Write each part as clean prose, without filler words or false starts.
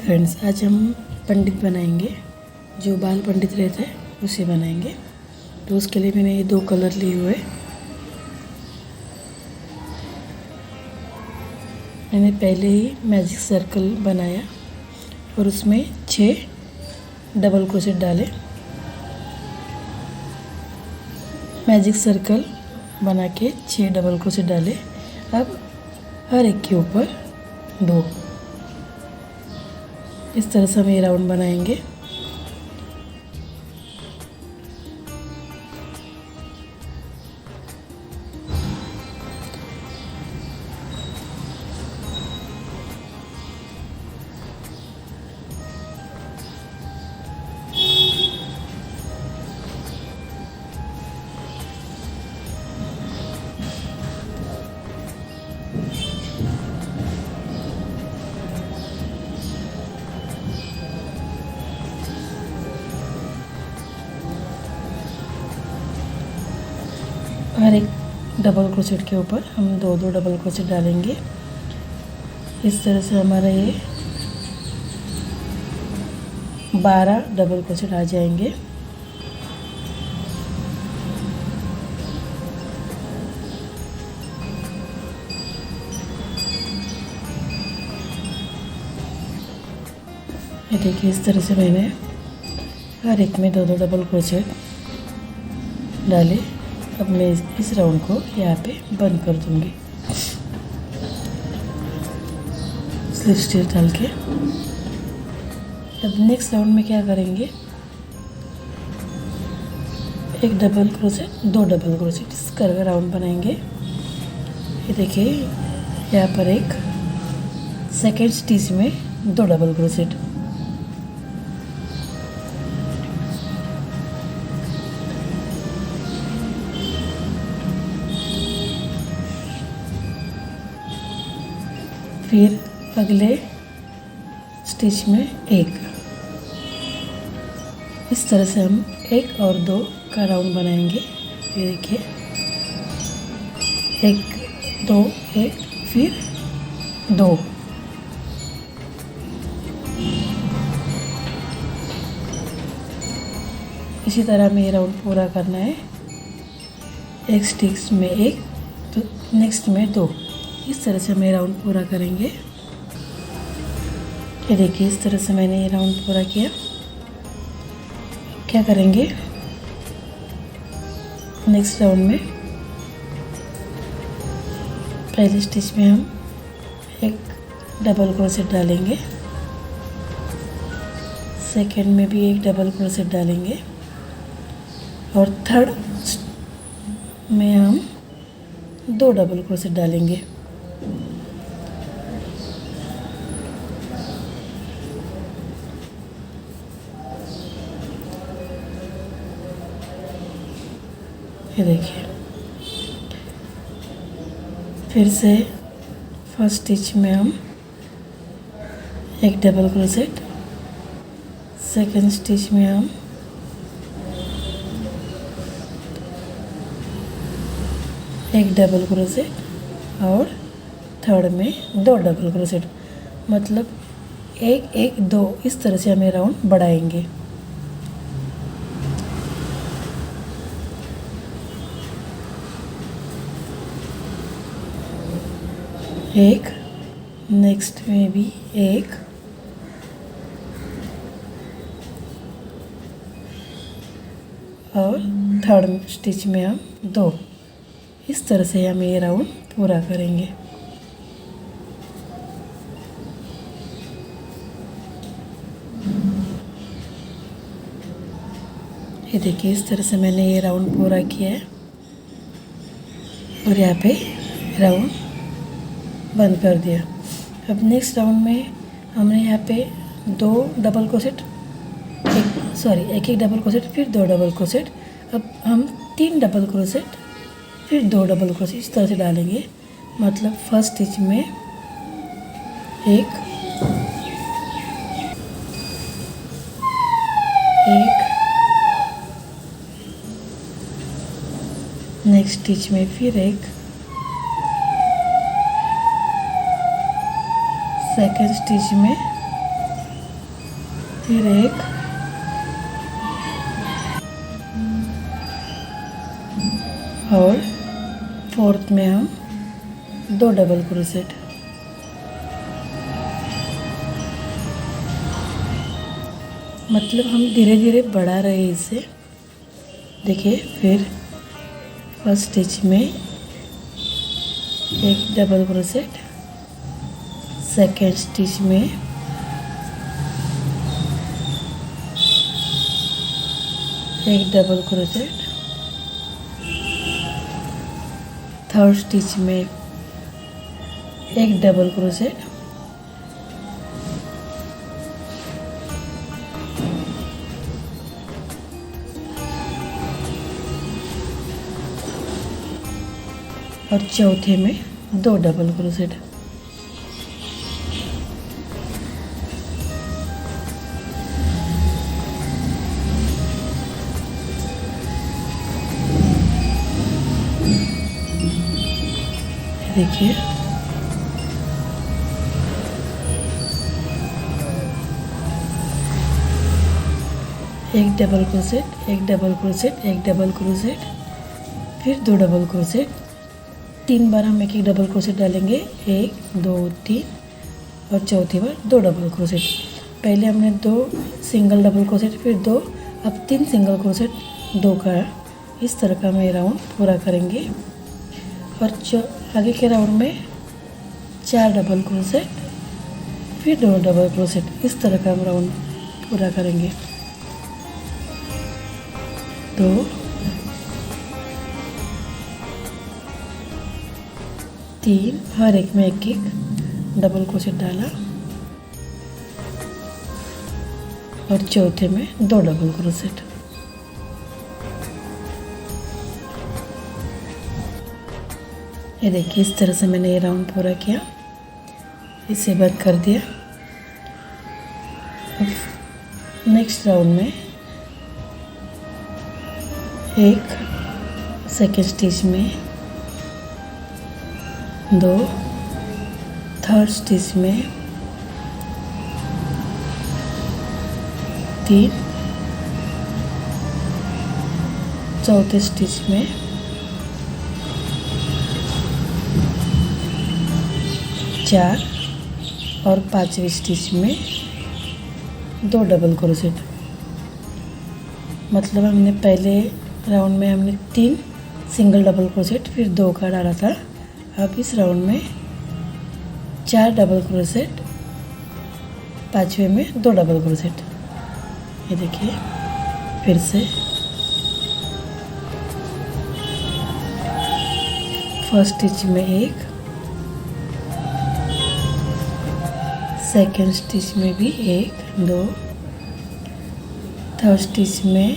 Friends, आज हम पंडित बनाएंगे। जो बाल पंडित रहते हैं उसे बनाएंगे। तो उसके लिए मैंने ये 2 कलर लिए हुए। मैंने पहले ही मैजिक सर्कल बनाया और उसमें 6 डबल क्रोशेट डाले। मैजिक सर्कल बना के 6 डबल क्रोशेट डाले। अब हर एक के ऊपर 2 इस तरह से हम ये राउंड बनाएंगे। हर एक डबल क्रोशेट के ऊपर हम 2 डबल क्रोशेट डालेंगे। इस तरह से हमारा ये 12 डबल क्रोशेट आ जाएंगे। ये देखिए, इस तरह से मैंने हर एक में 2 डबल क्रोशेट डाले। अब मैं इस राउंड को यहाँ पे बंद कर दूंगी स्लिप स्टिच डाल के। अब नेक्स्ट राउंड में क्या करेंगे, एक डबल क्रोशेट 2 डबल क्रोशेट इस करके राउंड बनाएंगे। ये देखिए, यहाँ पर एक सेकेंड स्टिच में 2 डबल क्रोशेट। फिर अगले स्टिच में 1। इस तरह से हम 1 और 2 का राउंड बनाएंगे। ये देखिए, 1 2 1 फिर 2। इसी तरह हमें ये राउंड पूरा करना है। एक स्टिच में 1 तो नेक्स्ट में 2। इस तरह से हम ये राउंड पूरा करेंगे। ये देखिए, इस तरह से मैंने ये राउंड पूरा किया। क्या करेंगे, नेक्स्ट राउंड में पहले स्टिच में हम एक डबल क्रोशेट डालेंगे, सेकेंड में भी एक डबल क्रोशेट डालेंगे और थर्ड में हम 2 डबल क्रोशेट डालेंगे। ये देखिए, फिर से फर्स्ट स्टिच में हम एक डबल क्रोशेट, सेकेंड स्टिच में हम एक डबल क्रोशेट और थर्ड में 2 डबल क्रोशेट। मतलब 1 1 2 इस तरह से हमें राउंड बढ़ाएंगे। एक, नेक्स्ट में भी 1 और थर्ड स्टिच में हम 2। इस तरह से हम ये राउंड पूरा करेंगे। ये देखिए, इस तरह से मैंने ये राउंड पूरा किया है और यहाँ पे राउंड बंद कर दिया। अब नेक्स्ट राउंड में हमने यहाँ पे 2 डबल क्रोशेट, एक डबल क्रोशेट फिर 2 डबल क्रोशेट। अब हम 3 डबल क्रोशेट फिर 2 डबल क्रोशेट इस तरह से डालेंगे। मतलब फर्स्ट स्टिच में 1 नेक्स्ट स्टिच में फिर 1, सेकेंड स्टिच में फिर एक, और फोर्थ में हम 2 डबल क्रोशेट। मतलब हम धीरे धीरे बढ़ा रहे हैं इसे। देखिए, फिर फर्स्ट स्टिच में एक डबल क्रोशेट, सेकेंड स्टिच में एक डबल क्रोशेट, थर्ड स्टिच में एक डबल क्रोशेट, और चौथे में 2 डबल क्रोशेट। देखिए, एक डबल क्रोशेट, एक डबल क्रोशेट, एक डबल क्रोशेट, फिर 2 डबल क्रोशेट। 3 बार हम एक डबल क्रोशेट डालेंगे, 1 2 3, और चौथी बार 2 डबल क्रोशेट। पहले हमने 2 सिंगल डबल क्रोशेट, फिर 2, अब 3 सिंगल क्रोशेट 2 का। इस तरह का हम ये राउंड पूरा करेंगे। और आगे के राउंड में 4 डबल क्रोशेट, फिर 2 डबल क्रोशेट। इस तरह का हम राउंड पूरा करेंगे। 2 3, हर एक में एक एक डबल क्रोशेट डाला, और चौथे में 2 डबल क्रोशेट। ये देखिए, इस तरह से मैंने ये राउंड पूरा किया। इसे बंद कर दिया। अब नेक्स्ट राउंड में एक सेकेंड स्टिच में 2, थर्ड स्टिच में 3, चौथे स्टिच में 4, और 5वें स्टिच में 2 डबल क्रोशेट। मतलब हमने पहले राउंड में हमने 3 सिंगल डबल क्रोशेट, फिर 2 का डाला था। अब इस राउंड में 4 डबल क्रोशेट, 5वें में 2 डबल क्रोशेट। ये देखिए, फिर से फर्स्ट स्टिच में 1, सेकेंड स्टिच में भी 1 2, थर्ड स्टिच में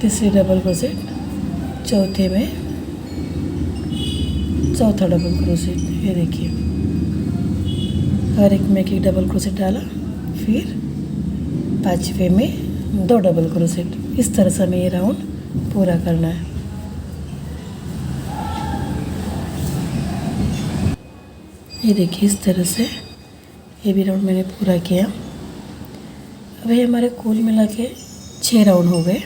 तीसरी डबल क्रोशेट, चौथे में चौथा डबल क्रोशेट। ये देखिए, हर एक में एक डबल क्रोशेट डाला, फिर 5वें में 2 डबल क्रोशेट। इस तरह से हमें ये राउंड पूरा करना है। ये देखिए, इस तरह से ये भी राउंड मैंने पूरा किया। अभी हमारे कुल मिला के 6 राउंड हो गए।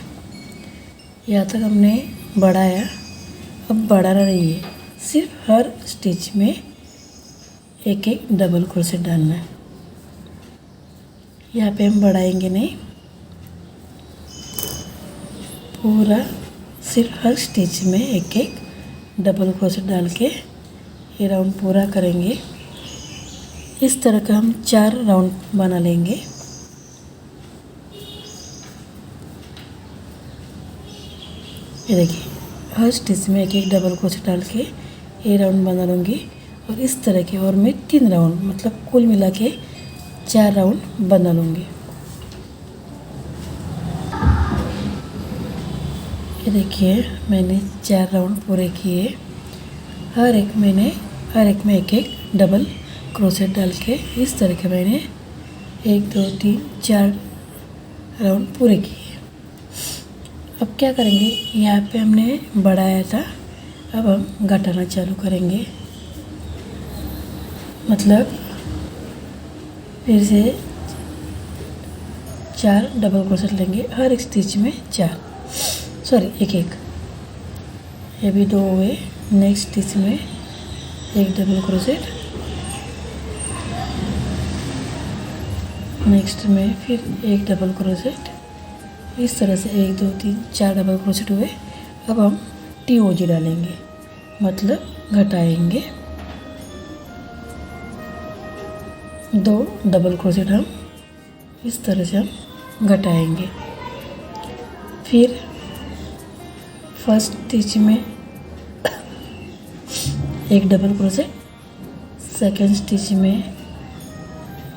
यहाँ तक हमने बढ़ाया। अब बढ़ाना नहीं है, सिर्फ हर स्टिच में एक एक डबल क्रोशेट डालना है। यहाँ पे हम बढ़ाएंगे नहीं, पूरा सिर्फ हर स्टिच में एक एक डबल क्रोशेट डाल के ये राउंड पूरा करेंगे। इस तरह का हम 4 राउंड बना लेंगे। ये देखिए, हर स्टिच में एक एक डबल क्रोशेट डाल के ये राउंड बना लूँगी। और इस तरह के और मैं 3 राउंड, मतलब कुल मिला के 4 राउंड बना लूँगी। ये देखिए, मैंने 4 राउंड पूरे किए। हर एक में एक एक डबल क्रोशेट डाल के इस तरह के मैंने 1 2 3 4 राउंड पूरे किए। अब क्या करेंगे, यहाँ पे हमने बढ़ाया था, अब हम घटाना चालू करेंगे। मतलब फिर से 4 डबल क्रोशेट लेंगे हर एक स्टिच में 4, सॉरी एक एक, ये भी 2 हुए। नेक्स्ट स्टिच में एक डबल क्रोशेट, नेक्स्ट में फिर एक डबल क्रोशेट, इस तरह से 1 2 3 4 डबल क्रोशेट हुए। अब हम TOG डालेंगे, मतलब घटाएंगे 2 डबल क्रोशेट, हम इस तरह से हम घटाएंगे। फिर फर्स्ट स्टिच में एक डबल क्रोशेट, सेकेंड स्टिच में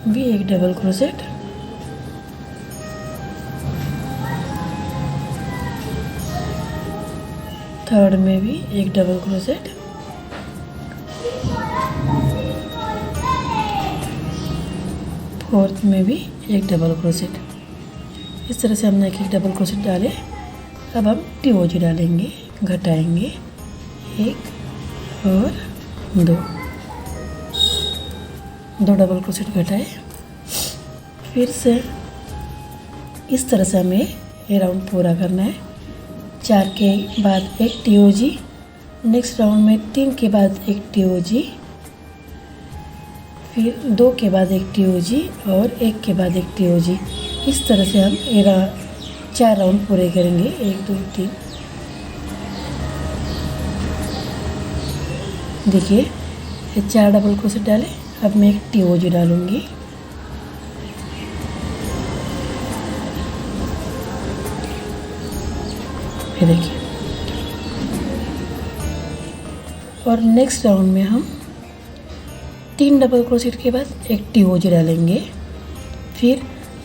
भी एक डबल क्रोशेट, थर्ड में भी एक डबल क्रोशेट, फोर्थ में भी एक डबल क्रोशेट। इस तरह से हमने एक एक डबल क्रोशेट डाले। अब हम TOG डालेंगे, घटाएंगे 1 और 2 डबल क्रोशेट घटाए। फिर से इस तरह से हमें ये राउंड पूरा करना है। 4 के बाद एक TOG, नेक्स्ट राउंड में 3 के बाद एक TOG, फिर 2 के बाद एक TOG और 1 के बाद एक TOG। इस तरह से हम 4 राउंड पूरे करेंगे। 1 2 3, देखिए ये 4 डबल क्रोशेट डाले। अब मैं एक TOG डालूंगी, ये देखिए। और नेक्स्ट राउंड में हम 3 डबल क्रोशेट के बाद एक TOG डालेंगे, फिर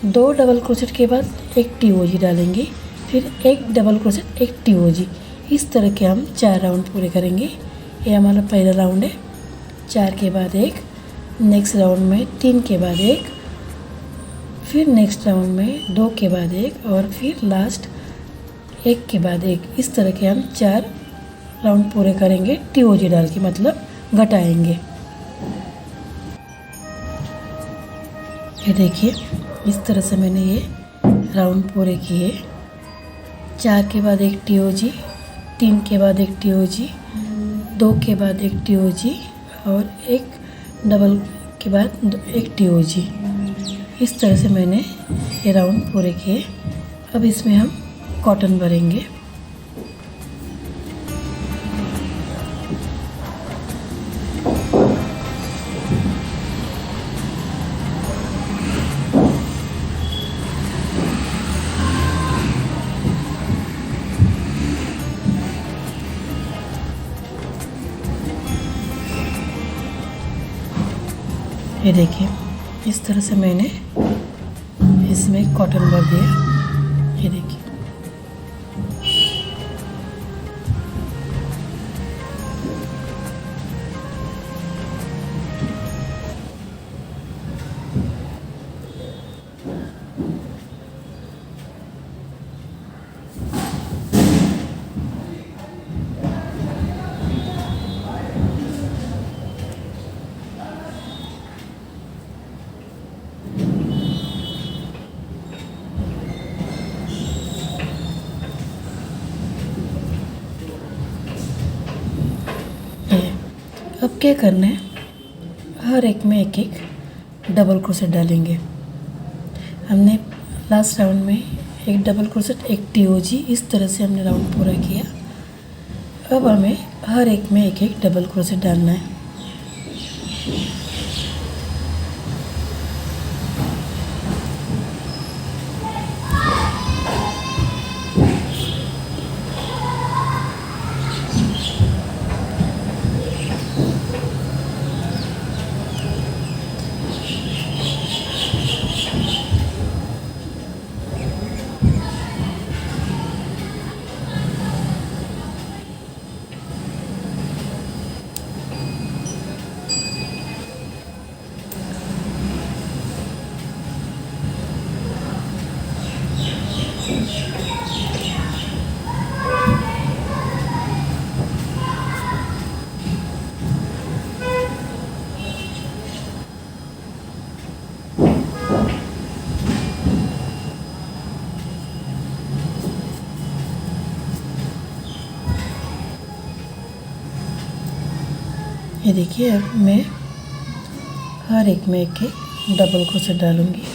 2 डबल क्रोशेट के बाद एक TOG डालेंगे, फिर 1 डबल क्रोशेट एक TOG। इस तरह के हम 4 राउंड पूरे करेंगे। ये हमारा पहला राउंड है। 4 के बाद एक, नेक्स्ट राउंड में 3 के बाद एक, फिर नेक्स्ट राउंड में 2 के बाद एक, और फिर लास्ट 1 के बाद एक। इस तरह के हम 4 राउंड पूरे करेंगे TOG डाल के, मतलब घटाएंगे। ये देखिए इस तरह से मैंने ये राउंड पूरे किए। 4 के बाद एक TOG, 3 के बाद एक TOG, 2 के बाद एक TOG और 1 डबल के बाद एक TOG। इस तरह से मैंने ये राउंड पूरे किए। अब इसमें हम कॉटन भरेंगे। ये देखिए इस तरह से मैंने इसमें कॉटन भर दिया। ये देखिए अब क्या करना है, हर एक में एक एक डबल क्रोशेट डालेंगे। हमने लास्ट राउंड में एक डबल क्रोशेट एक TOG, इस तरह से हमने राउंड पूरा किया। अब हमें हर एक में एक एक डबल क्रोशेट डालना है। ये देखिए अब मैं हर एक में एक एक डबल क्रोशेट डालूंगी।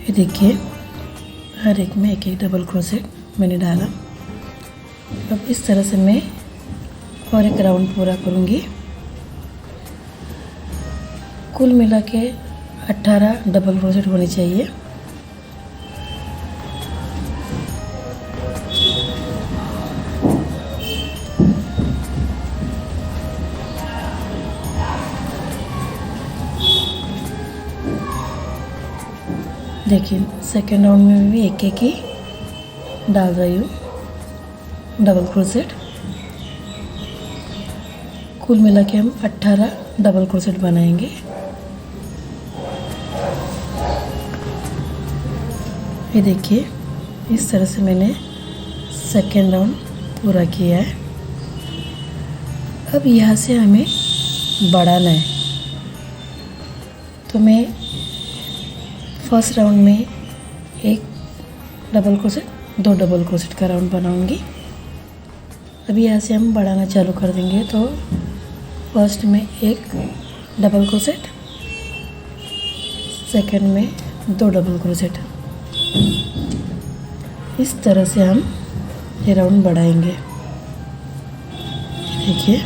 ये देखिए हर एक में एक एक डबल क्रोशेट मैंने डाला। अब इस तरह से मैं और एक राउंड पूरा करूँगी। कुल मिला के 18 डबल क्रोशेट होनी चाहिए। देखिए सेकेंड राउंड में भी एक एक ही डाल रही हूँ डबल क्रोशेट। कुल मिला के हम 18 डबल क्रोशेट बनाएंगे। ये देखिए इस तरह से मैंने सेकेंड राउंड पूरा किया है। अब यहाँ से हमें बढ़ाना है, तो मैं फर्स्ट राउंड में एक डबल क्रोशेट, 2 डबल क्रोशेट का राउंड बनाऊंगी। अभी यहाँ से हम बढ़ाना चालू कर देंगे। तो फर्स्ट में एक डबल क्रोशेट, सेकंड में 2 डबल क्रोशेट। इस तरह से हम ये राउंड बढ़ाएंगे। देखिए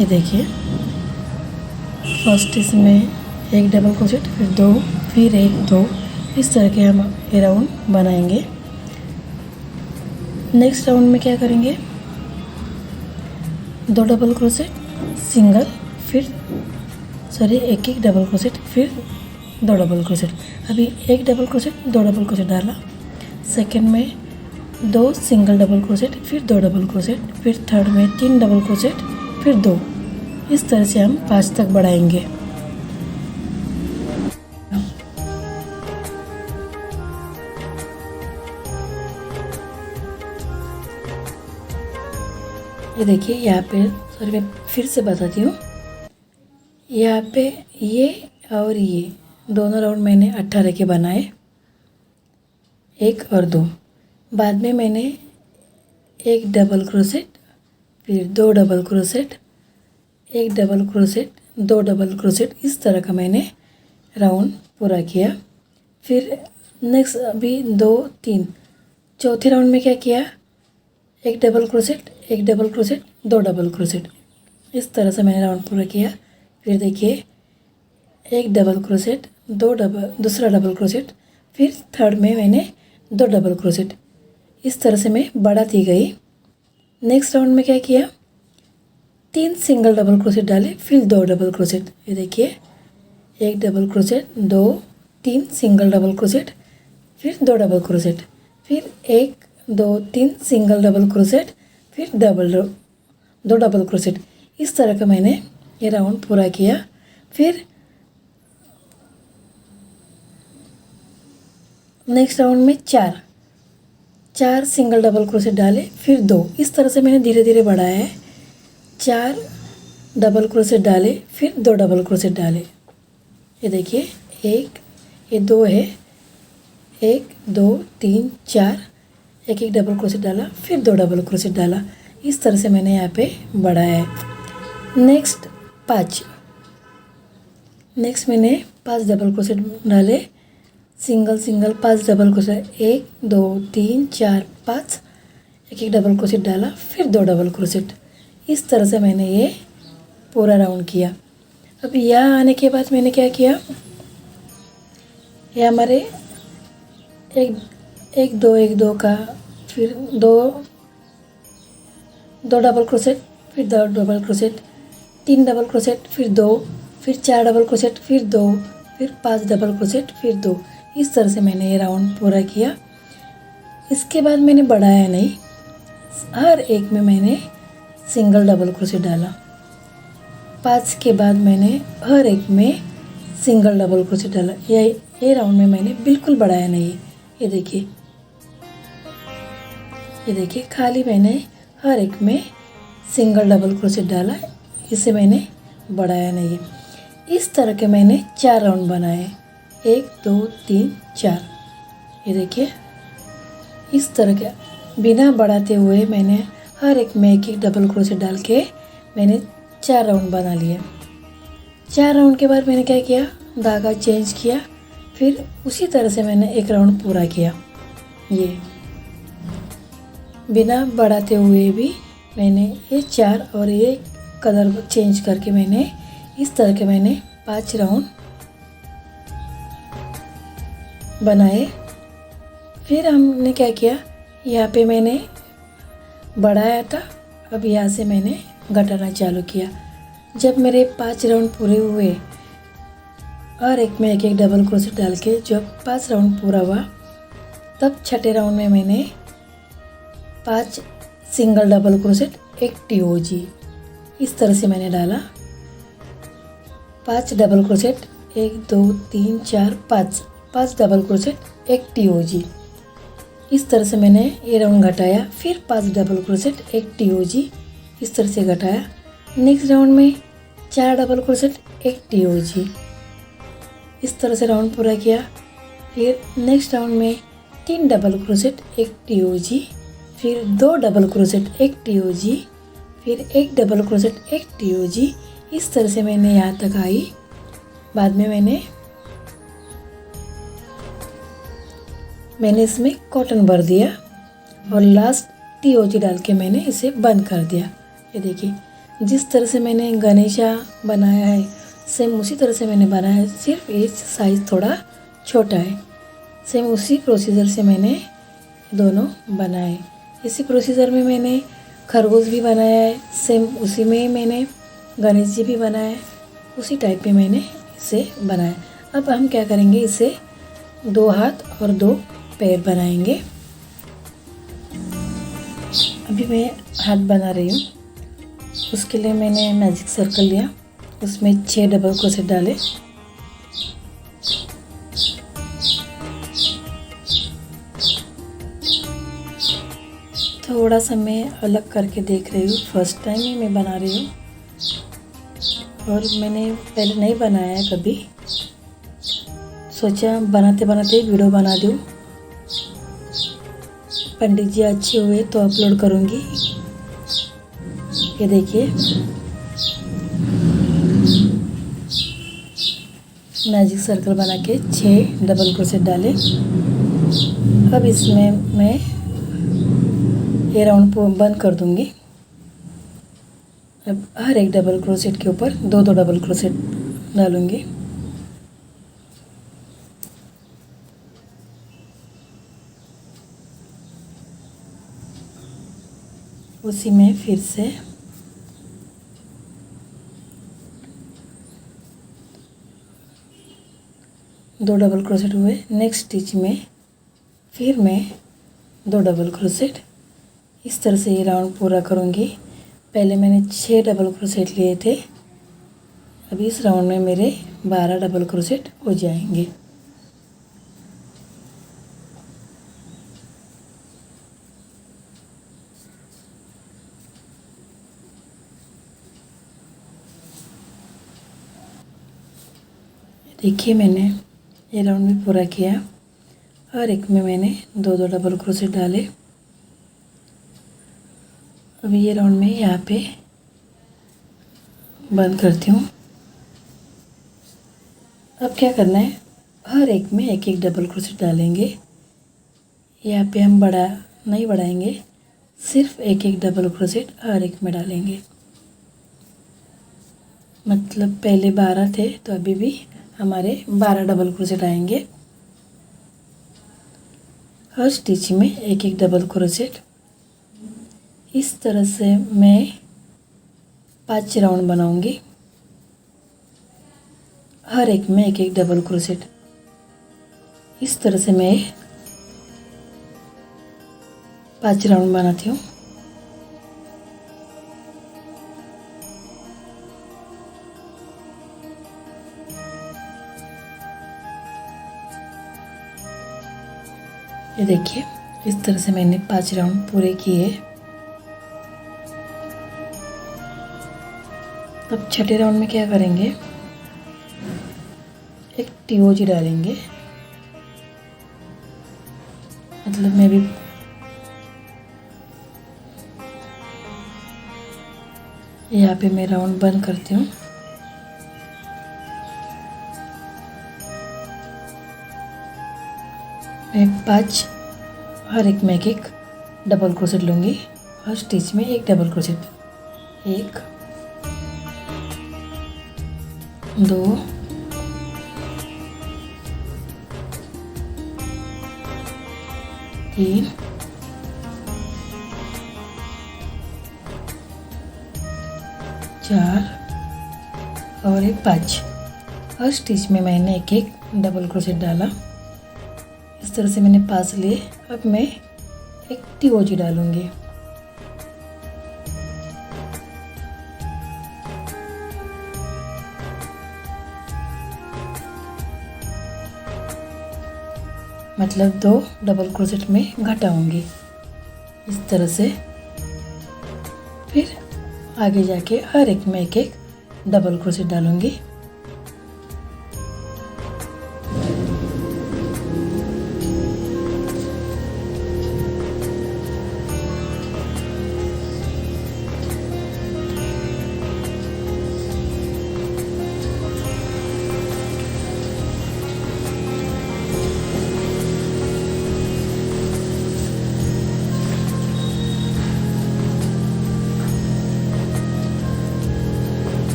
ये देखिए फर्स्ट इसमें एक डबल क्रोशेट, फिर 2, फिर 1, 2, इस तरह के हम ये राउंड बनाएंगे। नेक्स्ट राउंड में क्या करेंगे, 2 डबल क्रोशेट सिंगल, फिर एक एक डबल क्रोशेट, फिर 2 डबल क्रोशेट। अभी एक डबल क्रोशेट, 2 डबल क्रोशेट डाला। सेकंड में 2 सिंगल डबल क्रोशेट, फिर 2 डबल क्रोशेट, फिर थर्ड में 3 डबल क्रोशेट, फिर 2। इस तरह से हम 5 तक बढ़ाएंगे। ये देखिए यहाँ पे, सॉरी मैं फिर से बताती हूँ, यहाँ पे ये और ये दोनों राउंड मैंने 18 के बनाए, 1 और 2। बाद में मैंने एक डबल क्रोशेट, फिर 2 double crochet, 1 double crochet, 2 double crochet, इस तरह का मैंने राउंड पूरा किया। फिर नेक्स्ट अभी 2, 3, चौथे राउंड में क्या किया, एक double crochet, 1 double crochet, 2 double crochet, इस तरह से मैंने राउंड पूरा किया। फिर देखिए 1 डबल क्रोशेट, दूसरा डबल क्रोशेट, फिर थर्ड में मैंने 2 डबल क्रोशेट, इस तरह से मैं बढ़ाती गई। नेक्स्ट राउंड में क्या किया, 3 सिंगल डबल क्रोशेट डाले, फिर 2 डबल क्रोशेट। ये देखिए 1 double crochet, 2, 3 single double crochet, फिर 2 डबल क्रोशेट, फिर 1, 2, 3 सिंगल डबल क्रोशेट, फिर 2 डबल क्रोशेट। इस तरह का मैंने ये राउंड पूरा किया। फिर नेक्स्ट राउंड में 4 सिंगल डबल क्रोशेट डाले, फिर 2। इस तरह से मैंने धीरे धीरे बढ़ाया है। 4 डबल क्रोशेट डाले, फिर 2 डबल क्रोशेट डाले। ये देखिए ये 2 है, 1, 2, 3, 4, एक एक डबल क्रोशेट डाला, फिर 2 डबल क्रोशेट डाला। इस तरह से मैंने यहाँ पे बढ़ाया है। नेक्स्ट 5, नेक्स्ट मैंने 5 डबल क्रोशेट डाले, सिंगल सिंगल 5 डबल क्रोशेट, 1 2 3 4 5, एक एक डबल क्रोशेट डाला, फिर 2 डबल क्रोशेट। इस तरह से मैंने ये पूरा राउंड किया। अब यहाँ आने के बाद मैंने क्या किया, ये हमारे एक दो का, फिर दो डबल क्रोशेट, फिर 2 डबल क्रोशेट, 3 डबल क्रोशेट, फिर 2, फिर 4 डबल क्रोशेट, फिर 2, फिर 5 डबल क्रोशेट, फिर 2। इस तरह से मैंने ये राउंड पूरा किया। इसके बाद मैंने बढ़ाया नहीं, हर एक में मैंने सिंगल डबल क्रोशेट डाला। 5 के बाद मैंने हर एक में सिंगल डबल क्रोशेट डाला। ये राउंड में मैंने बिल्कुल बढ़ाया नहीं। ये देखिए, खाली मैंने हर एक में सिंगल डबल क्रोशेट डाला, इसे मैंने बढ़ाया नहीं है। इस तरह के मैंने 4 राउंड बनाए, 1 2 3 4। ये देखिए, इस तरह के बिना बढ़ाते हुए मैंने हर एक में एक एक डबल क्रोशेट डाल के मैंने 4 राउंड बना लिए। 4 राउंड के बाद मैंने क्या किया, धागा चेंज किया, फिर उसी तरह से मैंने एक राउंड पूरा किया। ये बिना बढ़ाते हुए भी मैंने ये 4 और ये कलर चेंज करके मैंने इस तरह के मैंने 5 राउंड बनाए। फिर हमने क्या किया, यहाँ पे मैंने बढ़ाया था, अब यहाँ से मैंने घटाना चालू किया। जब मेरे 5 राउंड पूरे हुए और एक में एक एक डबल क्रोशेट डाल के जब 5 राउंड पूरा हुआ, तब छठे राउंड में मैंने 5 सिंगल डबल क्रोशेट, एक TOG, इस तरह से मैंने डाला। 5 डबल क्रोशेट, 1 2 3 4 5 डबल क्रोशेट, एक TOG, इस तरह से मैंने ये राउंड घटाया। फिर 5 डबल क्रोशेट, एक TOG, इस तरह से घटाया। नेक्स्ट राउंड में 4 डबल क्रोशेट, एक TOG, इस तरह से राउंड पूरा किया। फिर नेक्स्ट राउंड में 3 डबल क्रोशेट, एक TOG, फिर 2 डबल क्रोशेट, एक TOG, फिर 1 डबल क्रोशेट, एक TOG, इस तरह से मैंने यहाँ तक आई। बाद में मैंने इसमें कॉटन भर दिया और लास्ट TOG डाल के मैंने इसे बंद कर दिया। ये देखिए, जिस तरह से मैंने गणेशा बनाया है सेम उसी तरह से मैंने बनाया है, सिर्फ ये साइज़ थोड़ा छोटा है। सेम उसी प्रोसीजर से मैंने दोनों बनाए। इसी प्रोसीजर में मैंने खरगोश भी बनाया है, सेम उसी में मैंने गणेश जी भी बनाया है, उसी टाइप में मैंने इसे बनाया। अब हम क्या करेंगे, इसे 2 हाथ और 2 पैर बनाएंगे। अभी मैं हाथ बना रही हूँ। उसके लिए मैंने मैजिक सर्कल लिया, उसमें 6 डबल क्रोशेट डाले। थोड़ा सा मैं अलग करके देख रही हूँ, फर्स्ट टाइम ही मैं बना रही हूँ और मैंने पहले नहीं बनाया है कभी। सोचा बनाते बनाते वीडियो बना दूँ, पंडित जी अच्छे हुए तो अपलोड करूँगी। ये देखिए, मैजिक सर्कल बना के 6 डबल क्रोशेट डाले। अब इसमें मैं ये राउंड बंद कर दूंगी। अब हर एक डबल क्रोशेट के ऊपर 2 डबल क्रोशेट डालूंगी। उसी में फिर से दो डबल क्रोशेट हुए। नेक्स्ट स्टिच में फिर मैं 2 डबल क्रोशेट, इस तरह से ये राउंड पूरा करूँगी। पहले मैंने 6 डबल क्रोशेट लिए थे, अब इस राउंड में मेरे 12 डबल क्रोशेट हो जाएंगे। देखिए, मैंने ये राउंड भी पूरा किया और एक में मैंने 2 डबल क्रोशेट डाले। अब ये राउंड में यहाँ पे बंद करती हूँ। अब क्या करना है, हर एक में एक एक डबल क्रोशेट डालेंगे। यहाँ पे हम नहीं बढ़ाएंगे, सिर्फ एक एक डबल क्रोशेट हर एक में डालेंगे। मतलब पहले 12 थे तो अभी भी हमारे 12 डबल क्रोशेट आएंगे। हर स्टिच में एक एक डबल क्रोशेट। इस तरह से मैं 5 राउंड बनाऊंगी। हर एक में एक एक डबल क्रोशेट। इस तरह से मैं 5 राउंड बनाती हूँ। ये देखिए, इस तरह से मैंने 5 राउंड पूरे किए। अब छठे राउंड में क्या करेंगे, एक टीओजी डालेंगे। मतलब मैं भी यहाँ पे मैं राउंड बंद करती हूँ। मैं 5 हर एक में एक एक डबल क्रोशेट लूँगी। हर स्टिच में एक डबल क्रोशेट। 1 2 3 4 और एक 5। हर स्टिच में मैंने एक एक डबल क्रोशेट डाला। इस तरह से मैंने 5 लिए। अब मैं एक टीओजी डालूंगी। मतलब 2 डबल क्रोशेट में घटाऊंगी इस तरह से। फिर आगे जाके हर एक में एक एक डबल क्रोशेट डालूंगी।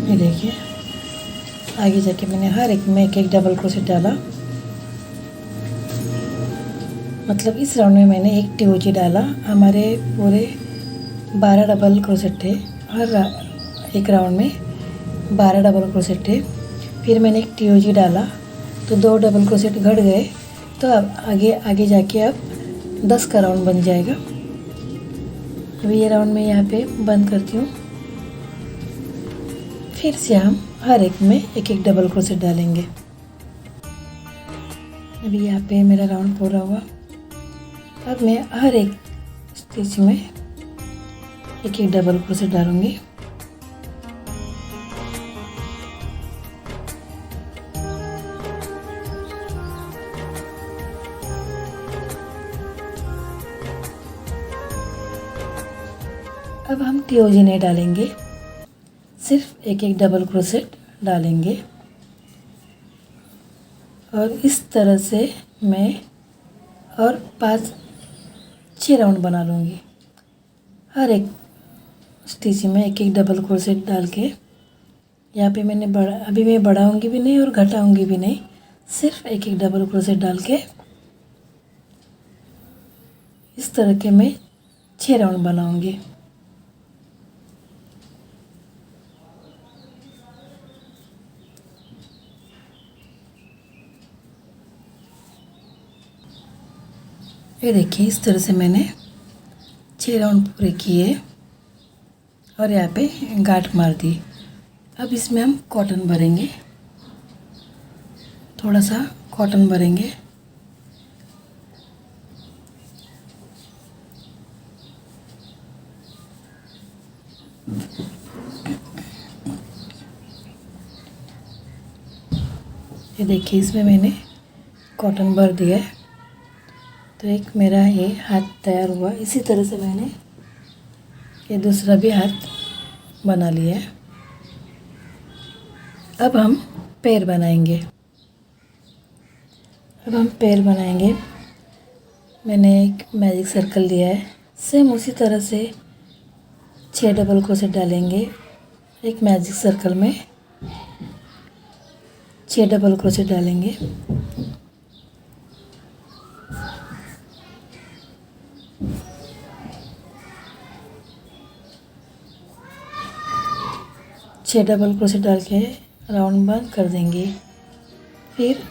ये देखिए, आगे जाके मैंने हर एक में एक एक डबल क्रोशेट डाला। मतलब इस राउंड में मैंने एक टीओजी डाला। हमारे पूरे 12 डबल क्रोशेट थे। हर एक राउंड में 12 डबल क्रोशेट थे। फिर मैंने एक टीओजी डाला तो 2 डबल क्रोशेट घट गए। तो अब आगे जाके अब 10 का राउंड बन जाएगा। अभी ये राउंड में यहाँ पे बंद करती हूँ। फिर से हम हर एक में एक एक डबल क्रोशेट डालेंगे। अभी यहाँ पे मेरा राउंड पूरा हुआ। अब मैं हर एक स्टिच में एक एक डबल क्रोशेट डालूंगी। अब हम टीओजी नहीं डालेंगे, सिर्फ एक एक डबल क्रोशेट डालेंगे। और इस तरह से मैं और 6 राउंड बना लूँगी। हर एक स्टिच में एक एक डबल क्रोशेट डाल के यहाँ पे मैंने अभी मैं बढ़ाऊँगी भी नहीं और घटाऊँगी भी नहीं, सिर्फ एक एक डबल क्रोशेट डाल के इस तरह के मैं 6 राउंड बनाऊँगी। ये देखिए, इस तरह से मैंने 6 राउंड पूरे किए और यहाँ पे गांठ मार दी। अब इसमें हम कॉटन भरेंगे, थोड़ा सा कॉटन भरेंगे। ये देखिए इसमें मैंने कॉटन भर दिया है, तो एक मेरा ये हाथ तैयार हुआ। इसी तरह से मैंने ये दूसरा भी हाथ बना लिया है। अब हम पैर बनाएंगे। मैंने एक मैजिक सर्कल लिया है। सेम उसी तरह से 6 डबल क्रोशेट डालेंगे। एक मैजिक सर्कल में 6 डबल क्रोशेट डालेंगे। छः डबल क्रोशेट डाल के राउंड बंद कर देंगे। फिर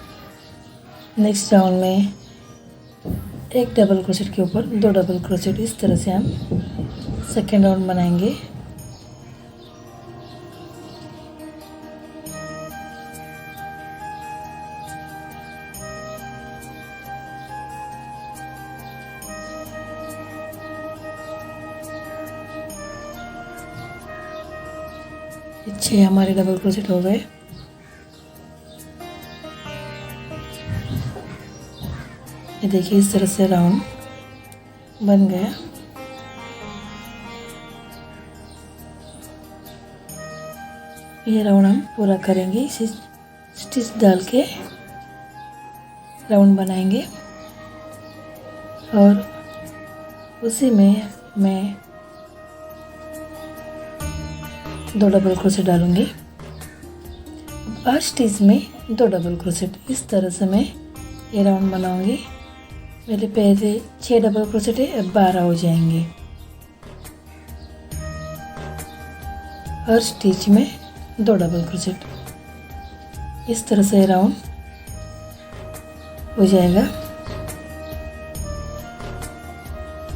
नेक्स्ट राउंड में एक डबल क्रोशेट के ऊपर 2 डबल क्रोशेट, इस तरह से हम सेकेंड राउंड बनाएंगे। ये 6 हमारे डबल क्रोशेट हो गए। ये देखिए इस तरह से राउंड बन गया। ये राउंड हम पूरा करेंगे। इसी स्टिच डाल के राउंड बनाएंगे और उसी में मैं 2 डबल क्रोशेट डालूंगी। हर स्टिच में 2 डबल क्रोशेट, इस तरह से मैं ये राउंड बनाऊंगी। मेरे पहले 6 डबल क्रोशेट है, अब 12 हो जाएंगे। हर स्टिच में 2 डबल क्रोशेट, इस तरह से राउंड हो जाएगा।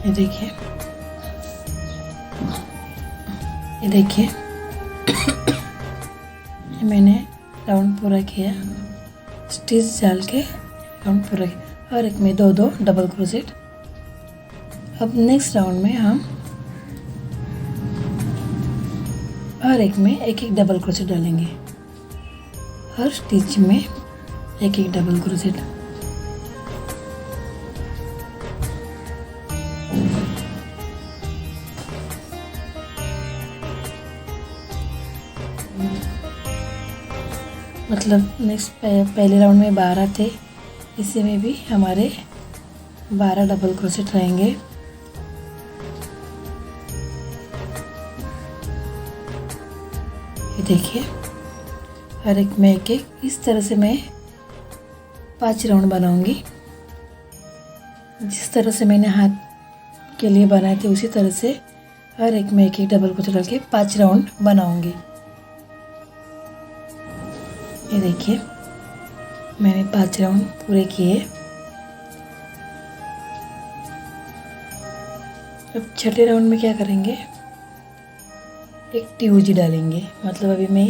ये देखिए, मैंने राउंड पूरा किया। स्टिच डाल के राउंड पूरा किया। हर एक में 2 डबल क्रोशेट। अब नेक्स्ट राउंड में हम हर एक में एक डबल क्रोशेट डालेंगे। हर स्टिच में एक डबल क्रोशेट। मतलब नेक्स्ट पहले राउंड में 12 थे, इसी में भी हमारे 12 डबल क्रोशेट रहेंगे। ये देखिए, हर एक में एक इस तरह से मैं 5 राउंड बनाऊंगी। जिस तरह से मैंने हाथ के लिए बनाए थे उसी तरह से हर एक में एक डबल क्रोशेट डाल के 5 राउंड बनाऊंगी। ये देखिए, मैंने 5 राउंड पूरे किए। अब छठे राउंड में क्या करेंगे, एक TOG डालेंगे। मतलब अभी मैं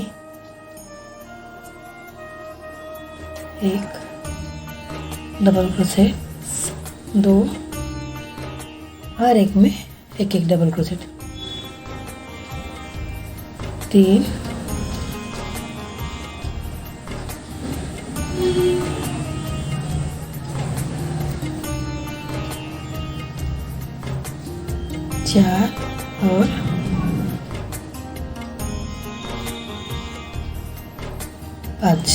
एक डबल क्रोशेट, 2, हर एक में एक डबल क्रोशेट, 3, 4 और 5।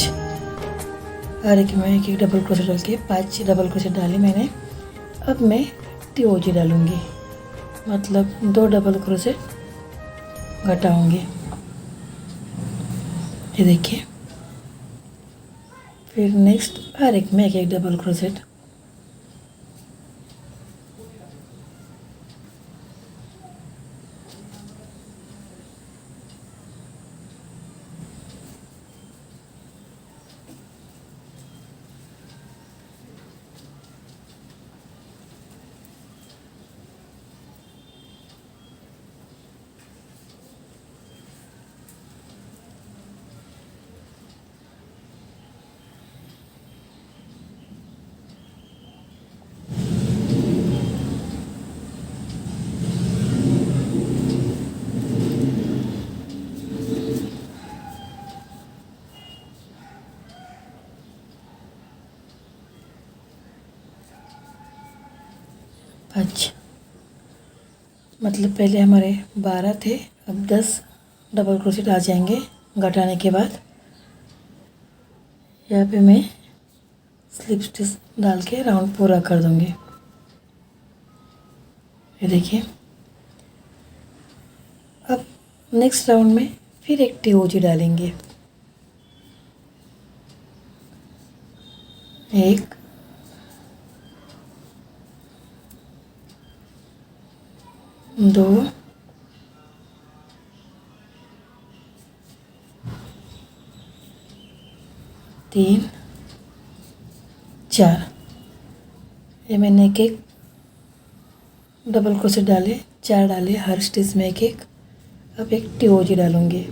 हर एक में एक डबल क्रोशेट डाल के 5 डबल क्रोशेट डाले मैंने। अब मैं TOG डालूंगी, मतलब 2 डबल क्रोशेट घटाऊंगी। ये देखिए, फिर नेक्स्ट हर एक में एक डबल क्रोशेट। अच्छा, मतलब पहले हमारे 12 थे, अब 10 डबल क्रोशेट आ जाएंगे घटाने के बाद। यहाँ पे मैं स्लिप स्टिच डाल के राउंड पूरा कर दूंगी। ये देखिए। अब नेक्स्ट राउंड में फिर एक टीओजी डालेंगे, 1 2 3 4। ये मैंने एक एक डबल क्रोशेट डाले, 4 डाले हर स्टिच में एक एक। अब एक टीओजी डालूंगी।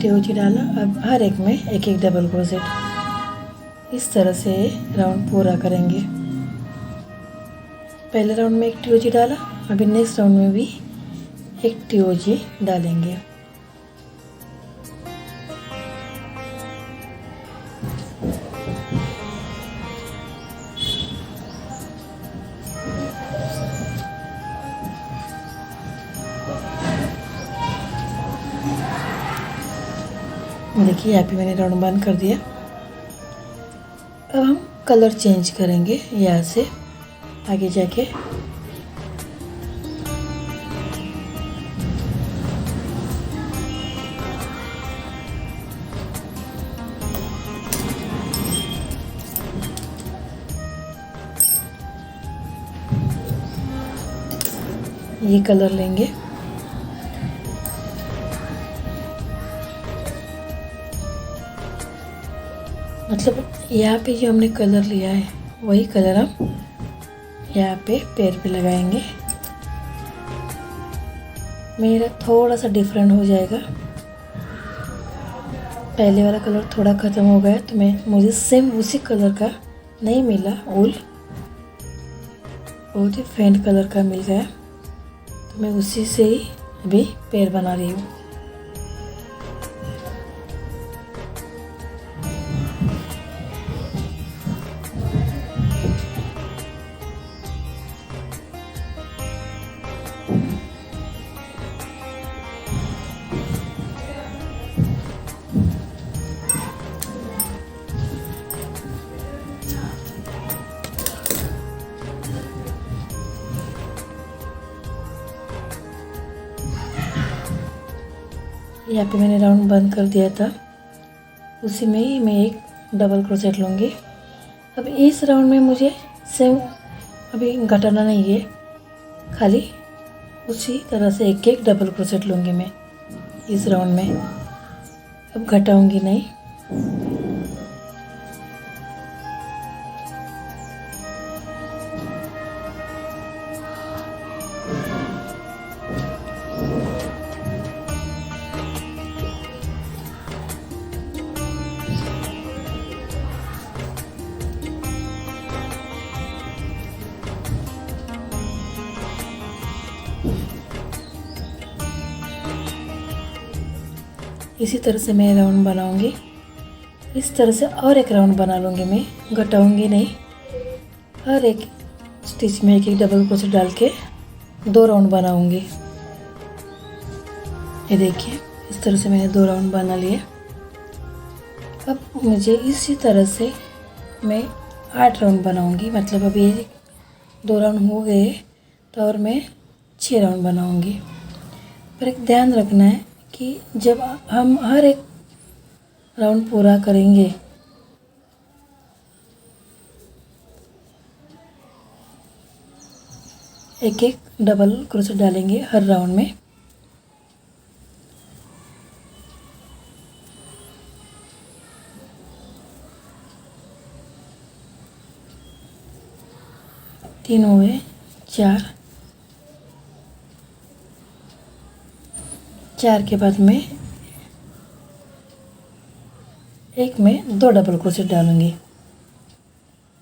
टीओजी डाला, अब हर एक में एक एक डबल क्रोशेट। इस तरह से राउंड पूरा करेंगे। पहले राउंड में एक टीओजी डाला, अभी नेक्स्ट राउंड में भी एक टीओजी डालेंगे। देखिए यहाँ पे मैंने राउंड बंद कर दिया। अब हम कलर चेंज करेंगे यहाँ से आगे जाके। ये कलर लेंगे, मतलब यहाँ पे जो हमने कलर लिया है वही कलर हम यहाँ पे पैर पे लगाएंगे। मेरा थोड़ा सा डिफरेंट हो जाएगा, पहले वाला कलर थोड़ा ख़त्म हो गया तो मुझे सेम उसी कलर का नहीं मिला, वूल बहुत ही फेंट कलर का मिल गया, तो मैं उसी से ही अभी पैर बना रही हूँ। यहाँ पे मैंने राउंड बंद कर दिया था, उसी में ही मैं एक डबल क्रोशेट लूँगी। अब इस राउंड में मुझे सेम अभी घटाना नहीं है, खाली उसी तरह से एक एक डबल क्रोशेट लूँगी मैं इस राउंड में। अब घटाऊँगी नहीं। इसी तरह से मैं राउंड बनाऊंगी। इस तरह से और एक राउंड बना लूँगी मैं, घटाऊंगी नहीं। हर एक स्टिच में एक एक डबल क्रोशेट डाल के 2 राउंड बनाऊंगी। ये देखिए, इस तरह से मैंने 2 राउंड बना लिए। अब मुझे इसी तरह से मैं 8 राउंड बनाऊंगी, मतलब अभी 2 राउंड हो गए तो और मैं 6 राउंड बनाऊंगी। पर एक ध्यान रखना है कि जब हम हर एक राउंड पूरा करेंगे एक एक डबल क्रोशेट डालेंगे हर राउंड में। तीन हुए, 4 के बाद में एक में 2 डबल क्रोशेट डालूँगी।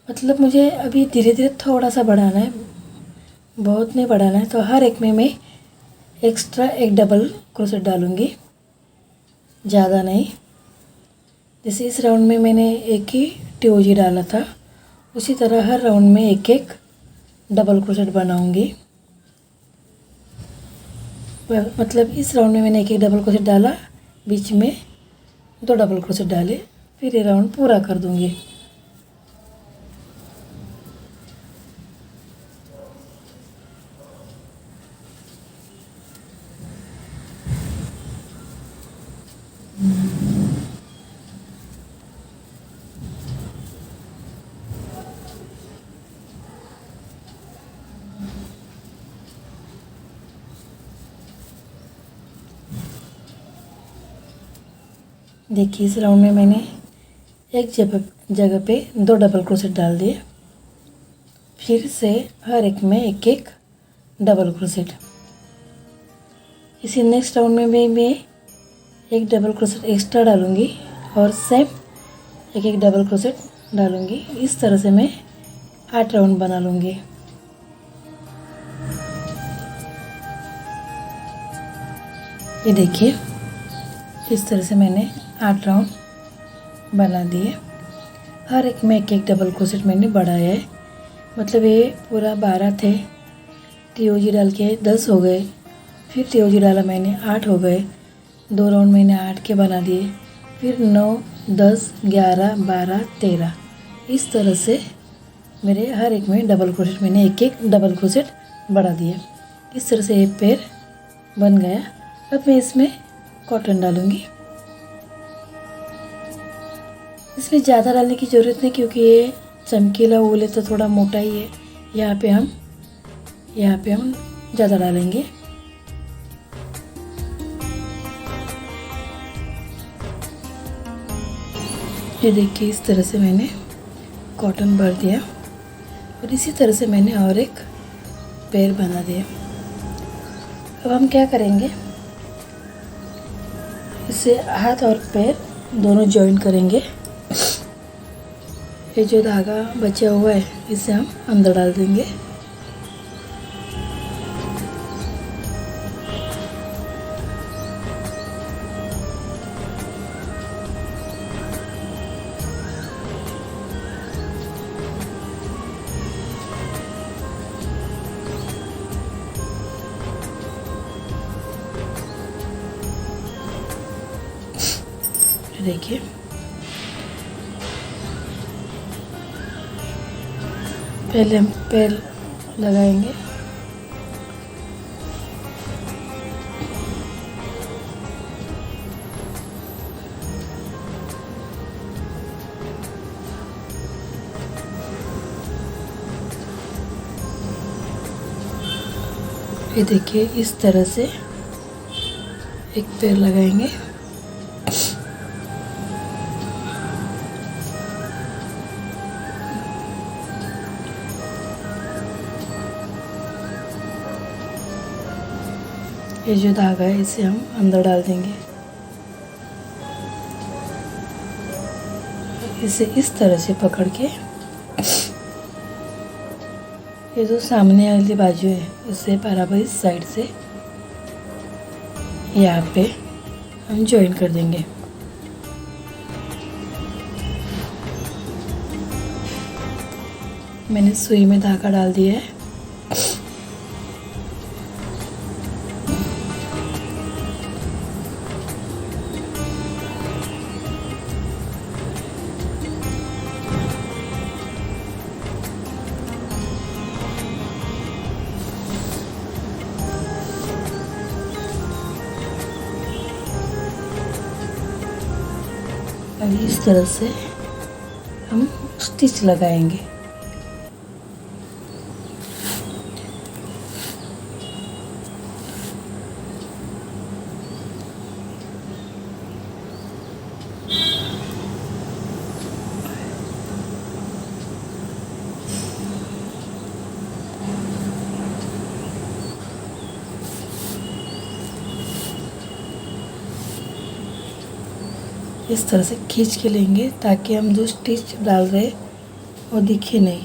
मतलब मुझे अभी धीरे धीरे थोड़ा सा बढ़ाना है, बहुत नहीं बढ़ाना है। तो हर एक में मैं एक्स्ट्रा एक डबल क्रोशेट डालूँगी, ज़्यादा नहीं। जैसे इस राउंड में मैंने एक ही टीओजी डाला था, उसी तरह हर राउंड में एक एक डबल क्रोशेट बनाऊँगी। मतलब इस राउंड में मैंने एक एक डबल क्रोशेट डाला, बीच में 2 डबल क्रोशेट डाले, फिर ये राउंड पूरा कर दूँगी। देखिए इस राउंड में मैंने एक जगह पे 2 डबल क्रोशेट डाल दिए, फिर से हर एक में एक एक डबल क्रोशेट। इसी नेक्स्ट राउंड में भी मैं एक डबल क्रोशेट एक्स्ट्रा डालूँगी और सेम एक एक डबल क्रोशेट डालूँगी। इस तरह से मैं 8 राउंड बना लूँगी। ये देखिए इस तरह से मैंने 8 राउंड बना दिए। हर एक में एक एक डबल क्रोशेट मैंने बढ़ाया है। मतलब ये पूरा 12 थे, टीओजी डाल के 10 हो गए, फिर टीओजी डाला मैंने 8 हो गए, 2 राउंड मैंने 8 के बना दिए, फिर 9, 10, 11, 12, 13। इस तरह से मेरे हर एक में डबल क्रोशेट मैंने एक एक डबल क्रोशेट बढ़ा दिए। इस तरह से ये पैर बन गया। अब मैं इसमें कॉटन डालूँगी। इसमें ज़्यादा डालने की ज़रूरत नहीं, क्योंकि ये चमकीला वूल है तो थोड़ा मोटा ही है। यहाँ पे हम ज़्यादा डालेंगे। ये देखिए इस तरह से मैंने कॉटन भर दिया और इसी तरह से मैंने और एक पैर बना दिया। अब हम क्या करेंगे, इसे हाथ और पैर दोनों जॉइन करेंगे। ये जो धागा बचा हुआ है इसे हम अंदर डाल देंगे। देखिए पहले हम पैर लगाएंगे। ये देखिए इस तरह से एक पैर लगाएंगे। ये जो धागा है इसे हम अंदर डाल देंगे। इसे इस तरह से पकड़ के ये जो सामने वाली बाजू है उसे बराबर इस साइड से यहाँ पे हम जॉइन कर देंगे। मैंने सुई में धागा डाल दिया है। अभी इस तरह से हम स्टिच लगाएंगे। इस तरह से खींच के लेंगे ताकि हम जो स्टिच डाल रहे वो दिखे नहीं।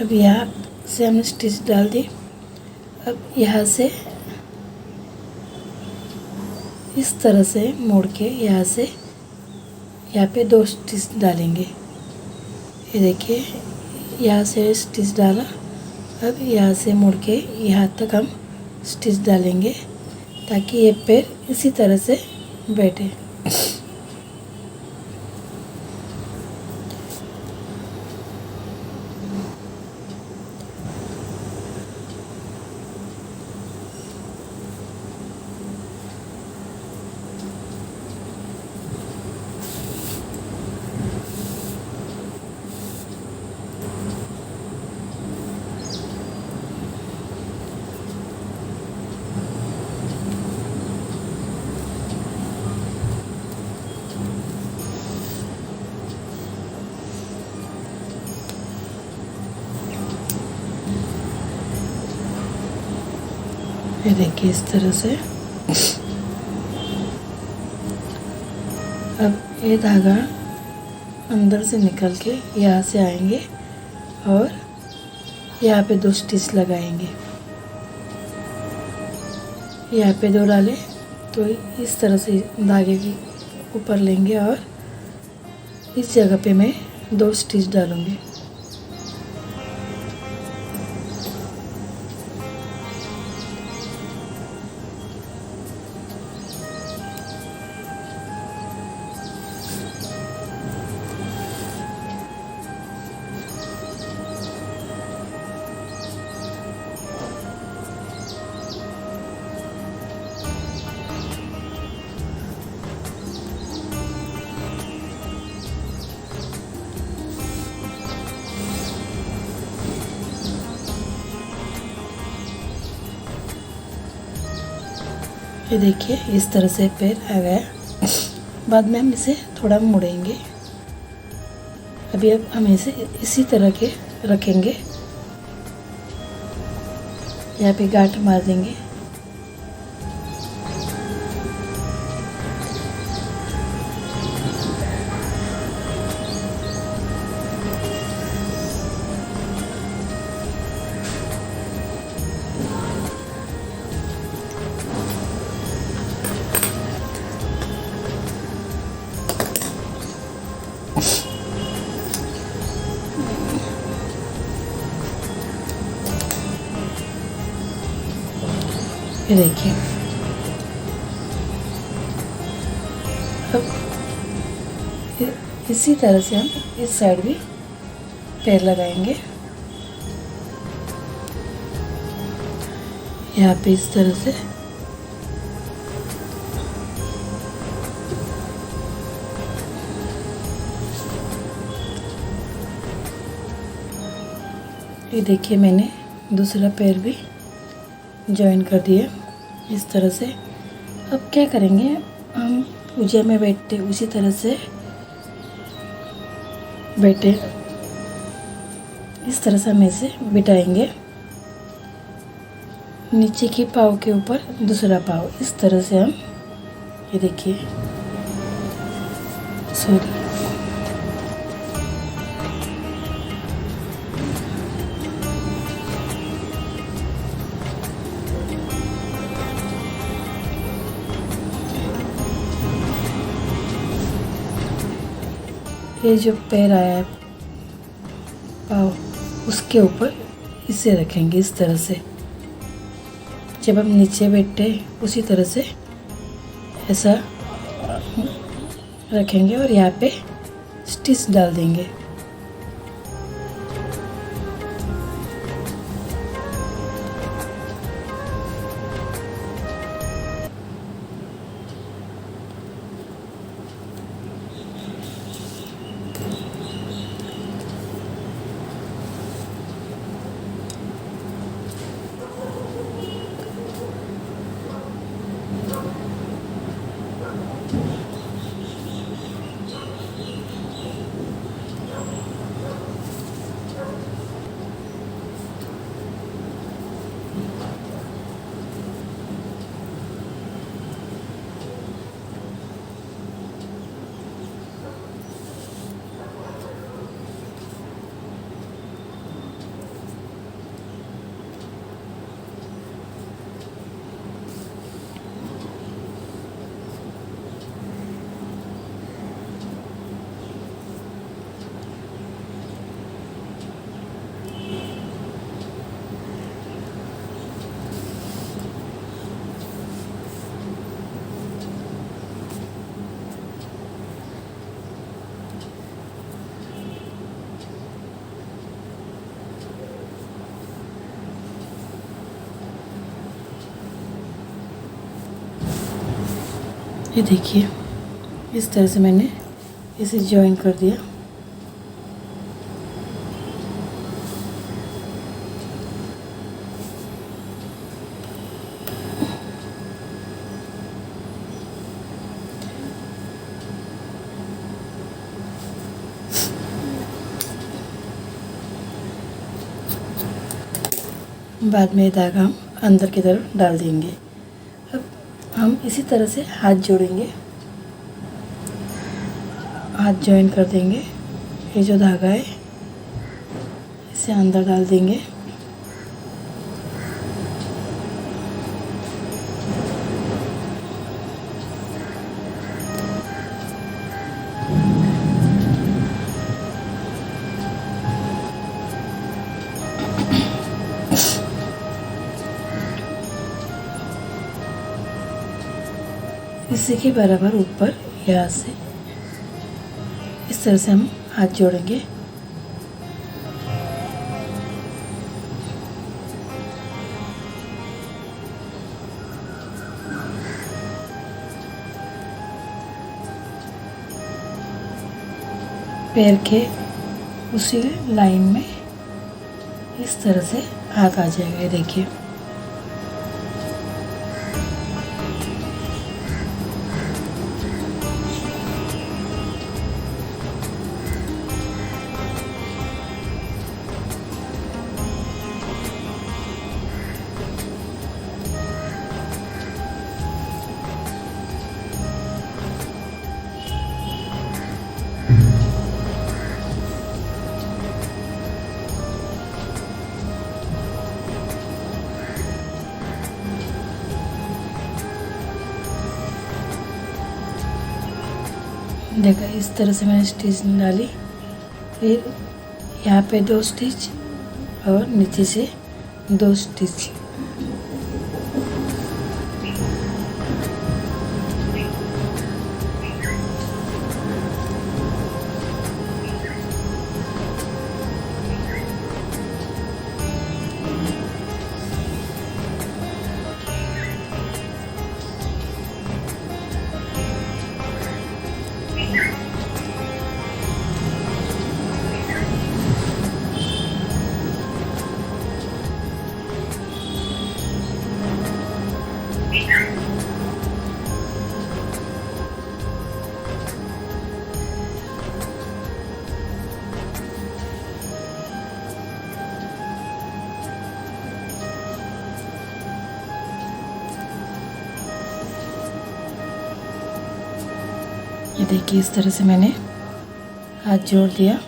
अब यहाँ से हमने स्टिच डाल दी। अब यहाँ से इस तरह से मोड़ के यहाँ से यहाँ पे 2 स्टिच डालेंगे। ये देखिए, यहाँ से स्टिच डाला। अब यहाँ से मोड़ के यहाँ तक हम स्टिच डालेंगे ताकि ये पैर इसी तरह से बैठे। ये देखिए इस तरह से। अब ये धागा अंदर से निकल के यहाँ से आएंगे और यहाँ पे 2 स्टिच लगाएंगे। यहाँ पे 2 डालें तो इस तरह से धागे के ऊपर लेंगे और इस जगह पे मैं 2 स्टिच डालूँगी। ये देखिए इस तरह से पैर आ गया। बाद में हम इसे थोड़ा मोड़ेंगे। अभी अब हम इसे इसी तरह के रखेंगे। यहाँ पे गांठ मार देंगे। ये देखिए, अब इसी तरह से हम इस साइड भी पैर लगाएंगे। यहाँ पे इस तरह से ये देखिए, मैंने दूसरा पैर भी जॉइन कर दिया इस तरह से। अब क्या करेंगे, हम पूजा में बैठते उसी तरह से बैठे, इस तरह से हम इसे बिठाएंगे। नीचे की पाँव के ऊपर दूसरा पाँव, इस तरह से हम, ये देखिए, सॉरी, ये जो पैर आया है पाँव, उसके ऊपर इसे रखेंगे इस तरह से। जब हम नीचे बैठते उसी तरह से ऐसा रखेंगे और यहाँ पे स्टिच डाल देंगे। ये देखिए इस तरह से मैंने इसे जॉइन कर दिया। बाद में धागा हम अंदर की तरफ डाल देंगे। अब हम इसी तरह से हाथ जोड़ेंगे, हाथ जॉइन कर देंगे। ये जो धागा है इसे अंदर डाल देंगे। इसी के बराबर ऊपर यहाँ से इस तरह से हम हाथ जोड़ेंगे। पैर के उसी लाइन में इस तरह से हाथ आ जाएगा। ये देखिए देखा, इस तरह से मैंने स्टिच डाली। फिर यहाँ पे 2 स्टिच और नीचे से 2 स्टिच। ये देखिए इस तरह से मैंने हाथ जोड़ दिया।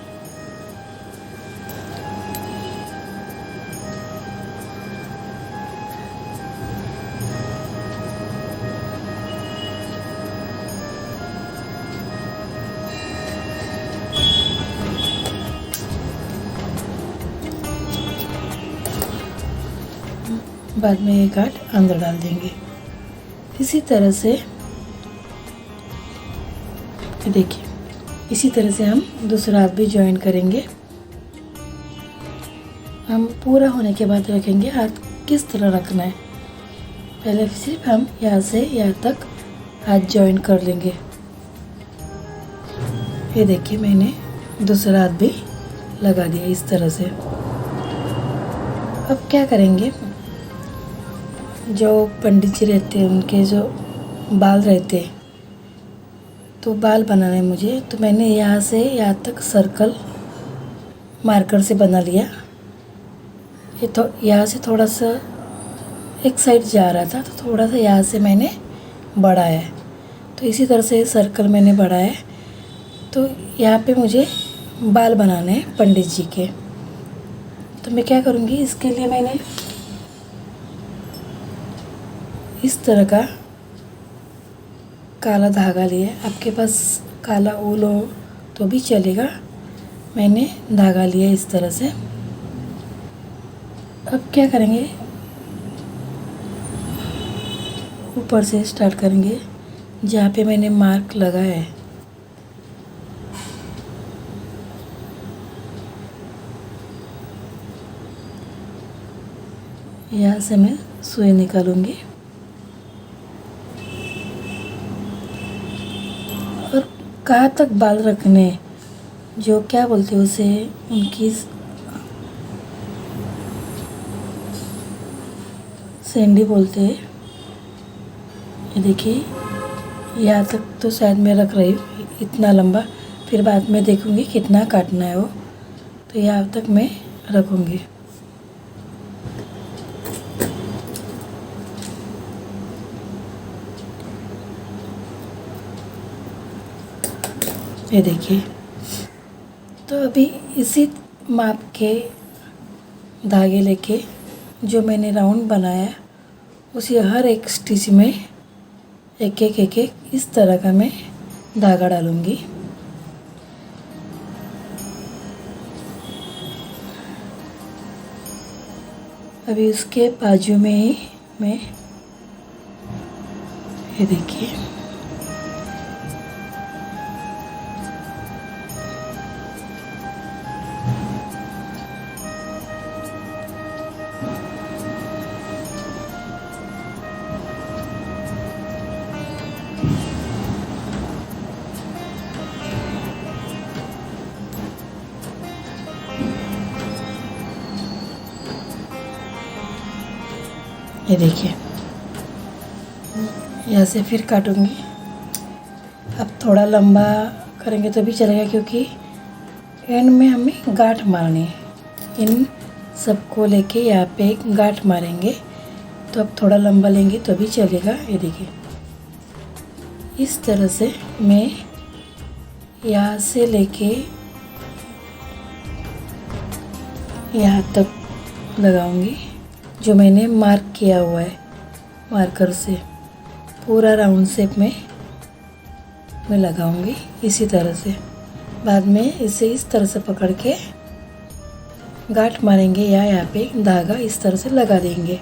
बाद में ये गांठ अंदर डाल देंगे। इसी तरह से देखिए, इसी तरह से हम दूसरा हाथ भी ज्वाइन करेंगे। हम पूरा होने के बाद रखेंगे हाथ किस तरह रखना है। पहले सिर्फ हम यहाँ से यहाँ तक हाथ ज्वाइन कर लेंगे। ये देखिए मैंने दूसरा हाथ भी लगा दिया इस तरह से। अब क्या करेंगे, जो पंडित जी रहते हैं उनके जो बाल रहते हैं, तो बाल बनाना है मुझे, तो मैंने यहाँ से यहाँ तक सर्कल मार्कर से बना लिया। ये तो यहाँ से थोड़ा सा एक साइड जा रहा था, तो थोड़ा सा यहाँ से मैंने बढ़ाया है। तो इसी तरह से सर्कल मैंने बढ़ाया है। तो यहाँ पे मुझे बाल बनाने हैं पंडित जी के। तो मैं क्या करूँगी, इसके लिए मैंने इस तरह का काला धागा लिया है। आपके पास काला ऊल हो तो भी चलेगा। मैंने धागा लिया इस तरह से। अब क्या करेंगे, ऊपर से स्टार्ट करेंगे जहाँ पे मैंने मार्क लगाया है। यहाँ से मैं सुई निकालूंगी। कहाँ तक बाल रखने, जो क्या बोलते हैं उसे, उनकी सैंडी बोलते हैं। ये देखिए, यहाँ तक तो शायद मैं रख रही हूँ इतना लंबा, फिर बाद में देखूँगी कितना काटना है वो, तो यहाँ तक मैं रखूँगी। ये देखिए, तो अभी इसी माप के धागे लेके जो मैंने राउंड बनाया उसी हर एक स्टिच में एक एक इस तरह का मैं धागा डालूँगी। अभी उसके बाजू में ही मैं, ये देखिए, ये देखिए, यहाँ से फिर काटूंगी। अब थोड़ा लंबा करेंगे तो भी चलेगा, क्योंकि एंड में हमें गांठ मारनी है। इन सबको लेके यहाँ पे एक गांठ मारेंगे, तो अब थोड़ा लंबा लेंगे तो भी चलेगा। ये देखिए, इस तरह से मैं यहाँ से लेके यहाँ तक लगाऊंगी, जो मैंने मार्क किया हुआ है मार्कर से। पूरा राउंड शेप में मैं लगाऊंगी इसी तरह से। बाद में इसे इस तरह से पकड़ के गांठ मारेंगे या यहाँ पे धागा इस तरह से लगा देंगे।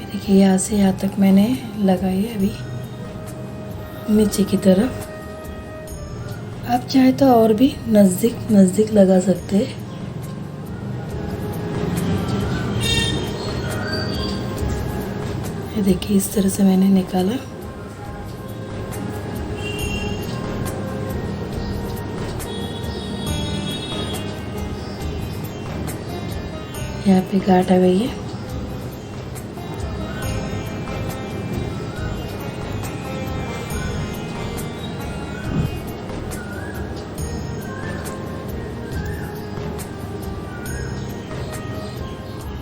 देखिए, यहाँ से यहाँ तक मैंने लगाई है। अभी नीचे की तरफ आप चाहे तो और भी नज़दीक नज़दीक लगा सकते हैं। ये देखिए, इस तरह से मैंने निकाला। यहाँ पे गांठ आ गई है।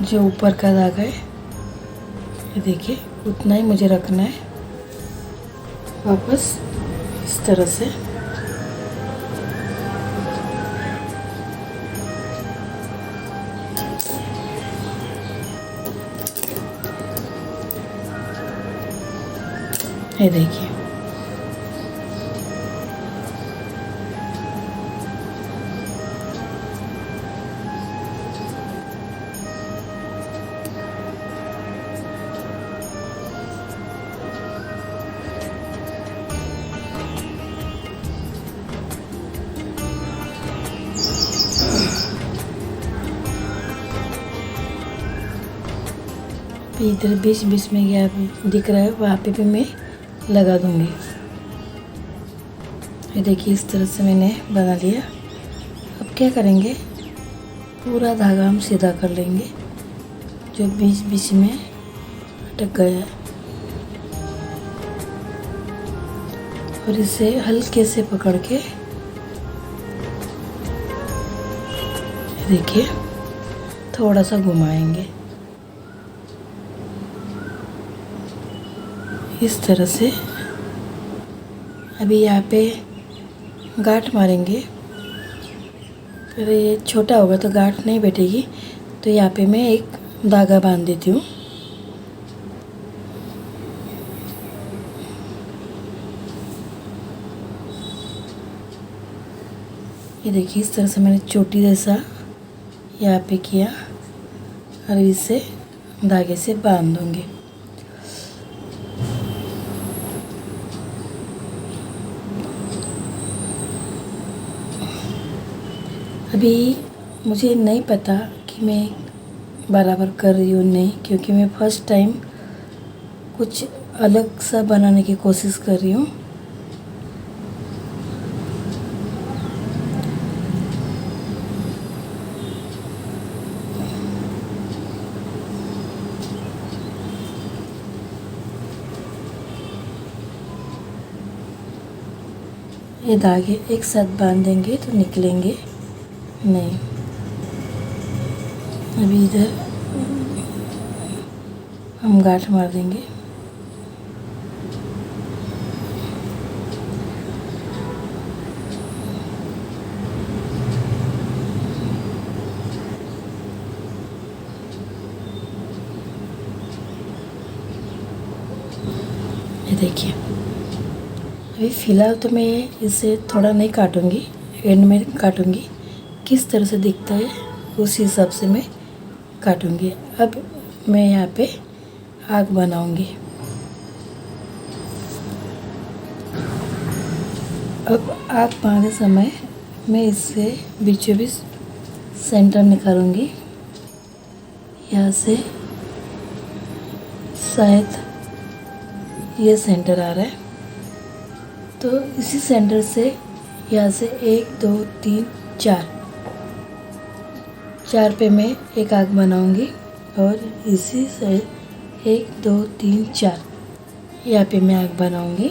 जो ऊपर का धागा है, ये देखिए, उतना ही मुझे रखना है। वापस इस तरह से ये देखिए, इधर बीच बीच में गैप दिख रहा है, वहाँ पे भी मैं लगा दूंगी। ये देखिए, इस तरह से मैंने बना लिया। अब क्या करेंगे, पूरा धागा हम सीधा कर लेंगे जो बीच बीच में अटक गया है, और इसे हल्के से पकड़ के देखिए थोड़ा सा घुमाएंगे इस तरह से। अभी यहाँ पे गांठ मारेंगे, फिर ये छोटा होगा तो गांठ नहीं बैठेगी, तो यहाँ पे मैं एक धागा बांध देती हूँ। ये देखिए, इस तरह से मैंने चोटी जैसा यहाँ पे किया और इसे धागे से बांध दूँगी। अभी मुझे नहीं पता कि मैं बराबर कर रही हूँ नहीं, क्योंकि मैं फर्स्ट टाइम कुछ अलग सा बनाने की कोशिश कर रही हूँ। ये धागे एक साथ बांधेंगे तो निकलेंगे नहीं। अभी इधर हम गांठ मार देंगे। ये देखिए, अभी फ़िलहाल तो मैं इसे थोड़ा नहीं काटूंगी, एंड में काटूंगी। किस तरह से दिखता है उस हिसाब से मैं काटूंगी। अब मैं यहाँ पे आग बनाऊंगी। अब आग बनाते समय मैं इससे बीचों बीच सेंटर निकालूंगी। यहाँ से शायद ये सेंटर आ रहा है, तो इसी सेंटर से यहाँ से 1 2 3 4 पे मैं एक आग बनाऊंगी और इसी से 1 2 3 4 यहाँ पे मैं आग बनाऊंगी।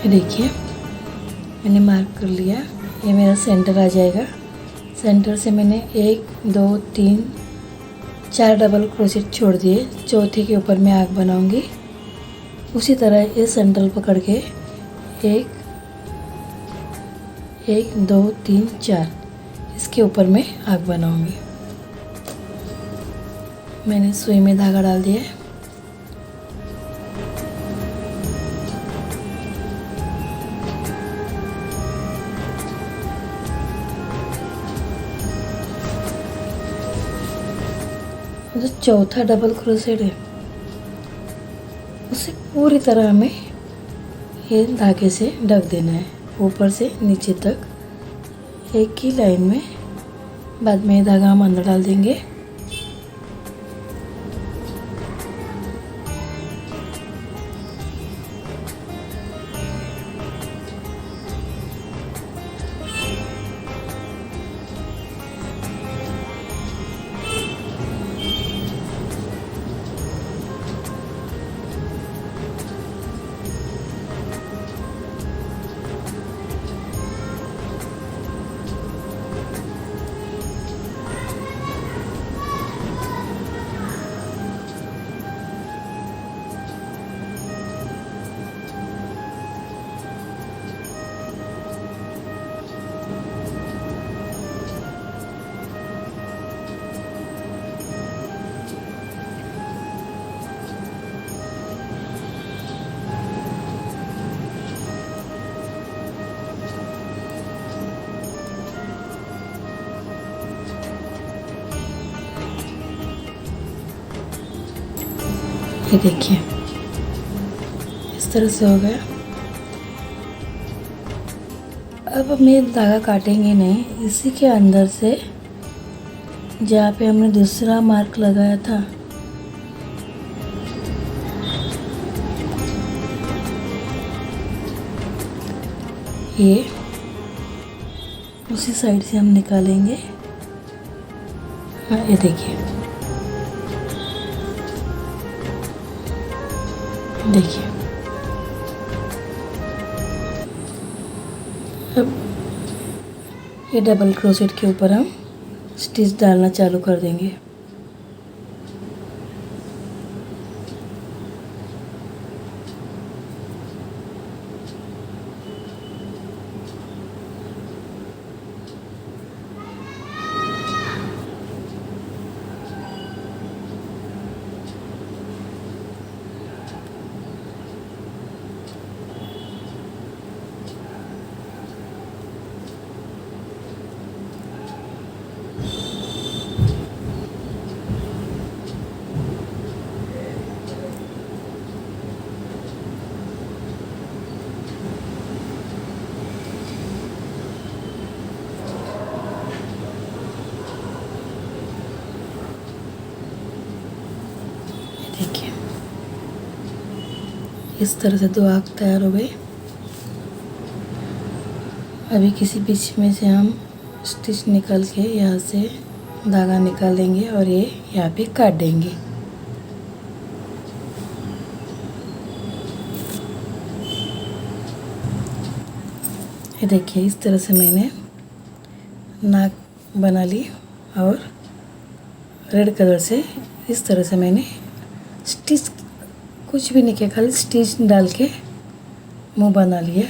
ये देखिए, मैंने मार्क कर लिया। ये मेरा सेंटर आ जाएगा। सेंटर से मैंने 1 2 3 4 डबल क्रोशेट छोड़ दिए। चौथे के ऊपर मैं आग बनाऊंगी। उसी तरह ये सेंटर पकड़ के 1 2 3 4 इसके ऊपर मैं आग बनाऊंगी। मैंने सुई में धागा डाल दिया है। जो चौथा डबल क्रोशेट है उसे पूरी तरह हमें ये धागे से ढक देना है, ऊपर से नीचे तक एक ही लाइन में। बाद में ये धागा हम अंदर डाल देंगे। ये देखिए, इस तरह से हो गया। अब हमें धागा काटेंगे नहीं, इसी के अंदर से जहाँ पे हमने दूसरा मार्क लगाया था ये उसी साइड से हम निकालेंगे। हाँ, ये देखिए, देखिए। अब ये डबल क्रोशेट के ऊपर हम स्टिच डालना चालू कर देंगे। इस तरह से 2 आँख तैयार हो गए। अभी किसी बीच में से हम स्टिच निकाल के यहाँ से धागा निकाल देंगे और ये यहाँ पे काट देंगे। ये देखिए इस तरह से मैंने नाक बना ली और रेड कलर से इस तरह से मैंने स्टिच, कुछ भी नहीं किया, खाली स्टिच डाल के मुंह बना लिया।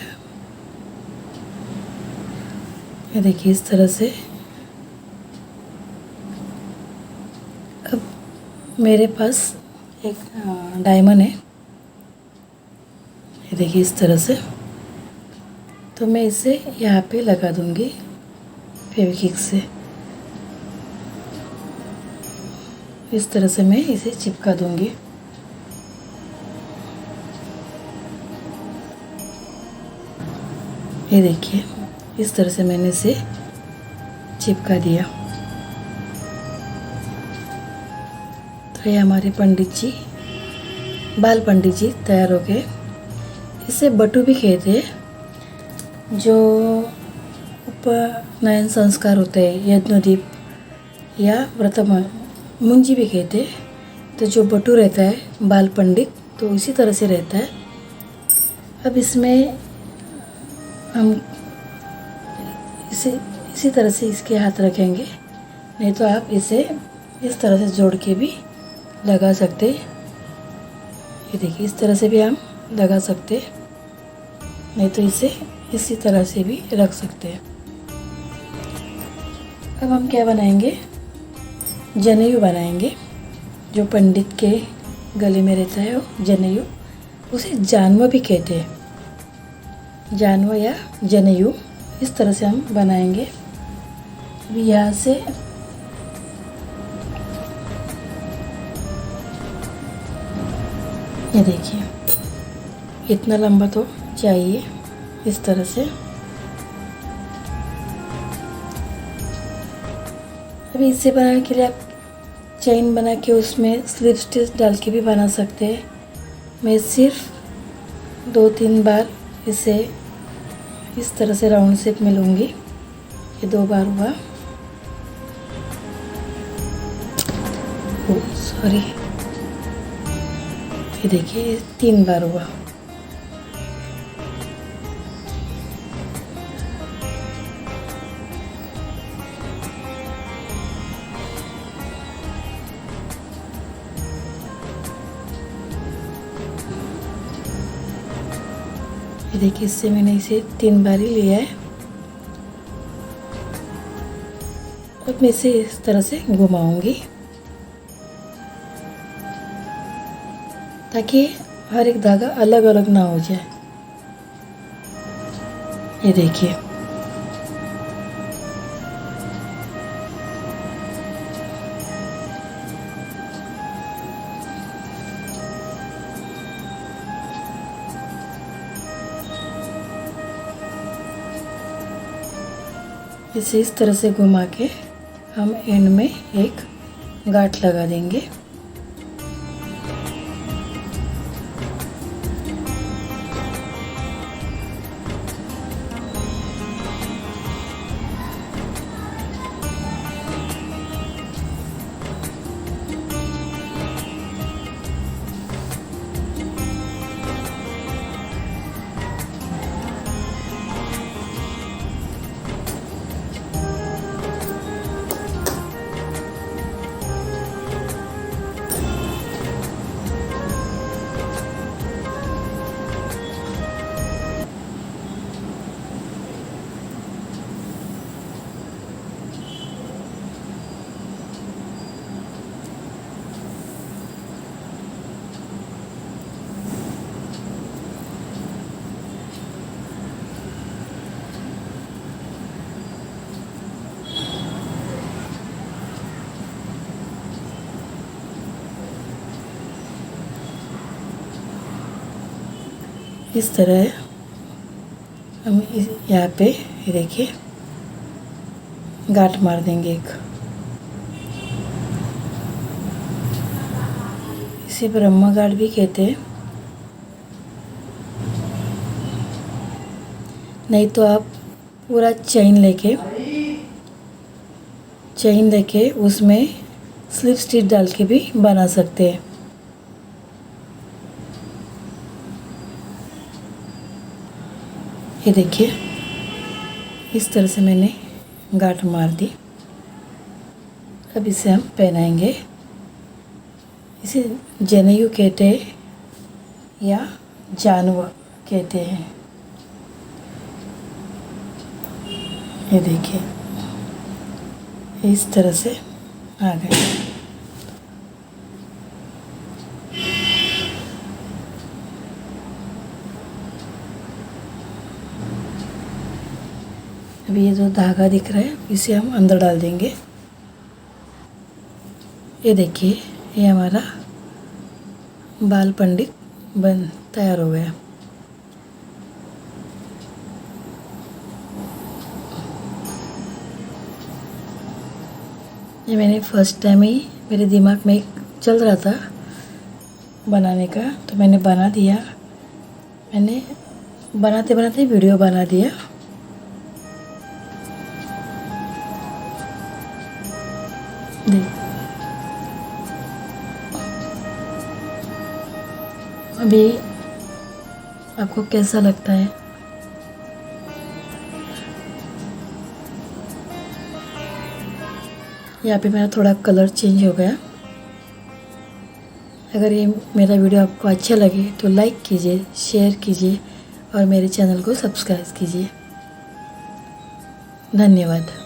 ये देखिए इस तरह से। अब मेरे पास एक डायमंड है, ये देखिए इस तरह से। तो मैं इसे यहाँ पे लगा दूँगी फेविक्विक से। इस तरह से मैं इसे चिपका दूँगी। ये देखिए इस तरह से मैंने इसे चिपका दिया। तो ये हमारे पंडित जी, बाल पंडित जी तैयार हो गए। इसे बटू भी कहते हैं। जो उपनयन संस्कार होते हैं, यज्ञोदीप या व्रत मुंजी भी कहते हैं। तो जो बटू रहता है बाल पंडित, तो इसी तरह से रहता है। अब इसमें हम इसी तरह से इसके हाथ रखेंगे, नहीं तो आप इसे इस तरह से जोड़ के भी लगा सकते। ये देखिए इस तरह से भी हम लगा सकते, नहीं तो इसे इसी तरह से भी रख सकते हैं। अब हम क्या बनाएंगे, जनेऊ बनाएंगे। जो पंडित के गले में रहता है वो जनेऊ, उसे जानवा भी कहते हैं। जानवा या जनेऊ इस तरह से हम बनाएंगे। अभी यहाँ से ये देखिए इतना लंबा तो चाहिए, इस तरह से। अभी इसे बनाने के लिए आप चेन बना के उसमें स्लिप स्टिच डाल के भी बना सकते हैं। मैं सिर्फ 2-3 बार इसे इस तरह से राउंड शेप में लूँगी। ये 2 बार हुआ, सॉरी, ये देखिए 3 बार हुआ। ये देखिए इससे मैंने इसे 3 बार ही लिया है। अब मैं इसे इस तरह से घुमाऊंगी ताकि हर एक धागा अलग अलग ना हो जाए। ये देखिए इसे इस तरह से घुमा के हम एंड में एक गांठ लगा देंगे। इस तरह हम यहाँ पे ये देखिए गांठ मार देंगे एक। इसे ब्रह्मा गांठ भी कहते हैं। नहीं तो आप पूरा चेन लेके उसमें स्लिप स्टिच डाल के भी बना सकते हैं। ये देखिए, इस तरह से मैंने गांठ मार दी। अब इसे हम पहनाएंगे। इसे जनेऊ कहते हैं या जानवा कहते हैं। ये देखिए, इस तरह से आ गए। अभी ये जो धागा दिख रहा है इसे हम अंदर डाल देंगे। ये देखिए, ये हमारा बाल पंडित तैयार हो गया। ये मैंने फर्स्ट टाइम ही, मेरे दिमाग में चल रहा था बनाने का, तो मैंने बना दिया। मैंने बनाते बनाते वीडियो बना दिया। देख, अभी आपको कैसा लगता है? यहाँ पे मेरा थोड़ा कलर चेंज हो गया। अगर ये मेरा वीडियो आपको अच्छा लगे तो लाइक कीजिए, शेयर कीजिए और मेरे चैनल को सब्सक्राइब कीजिए। धन्यवाद।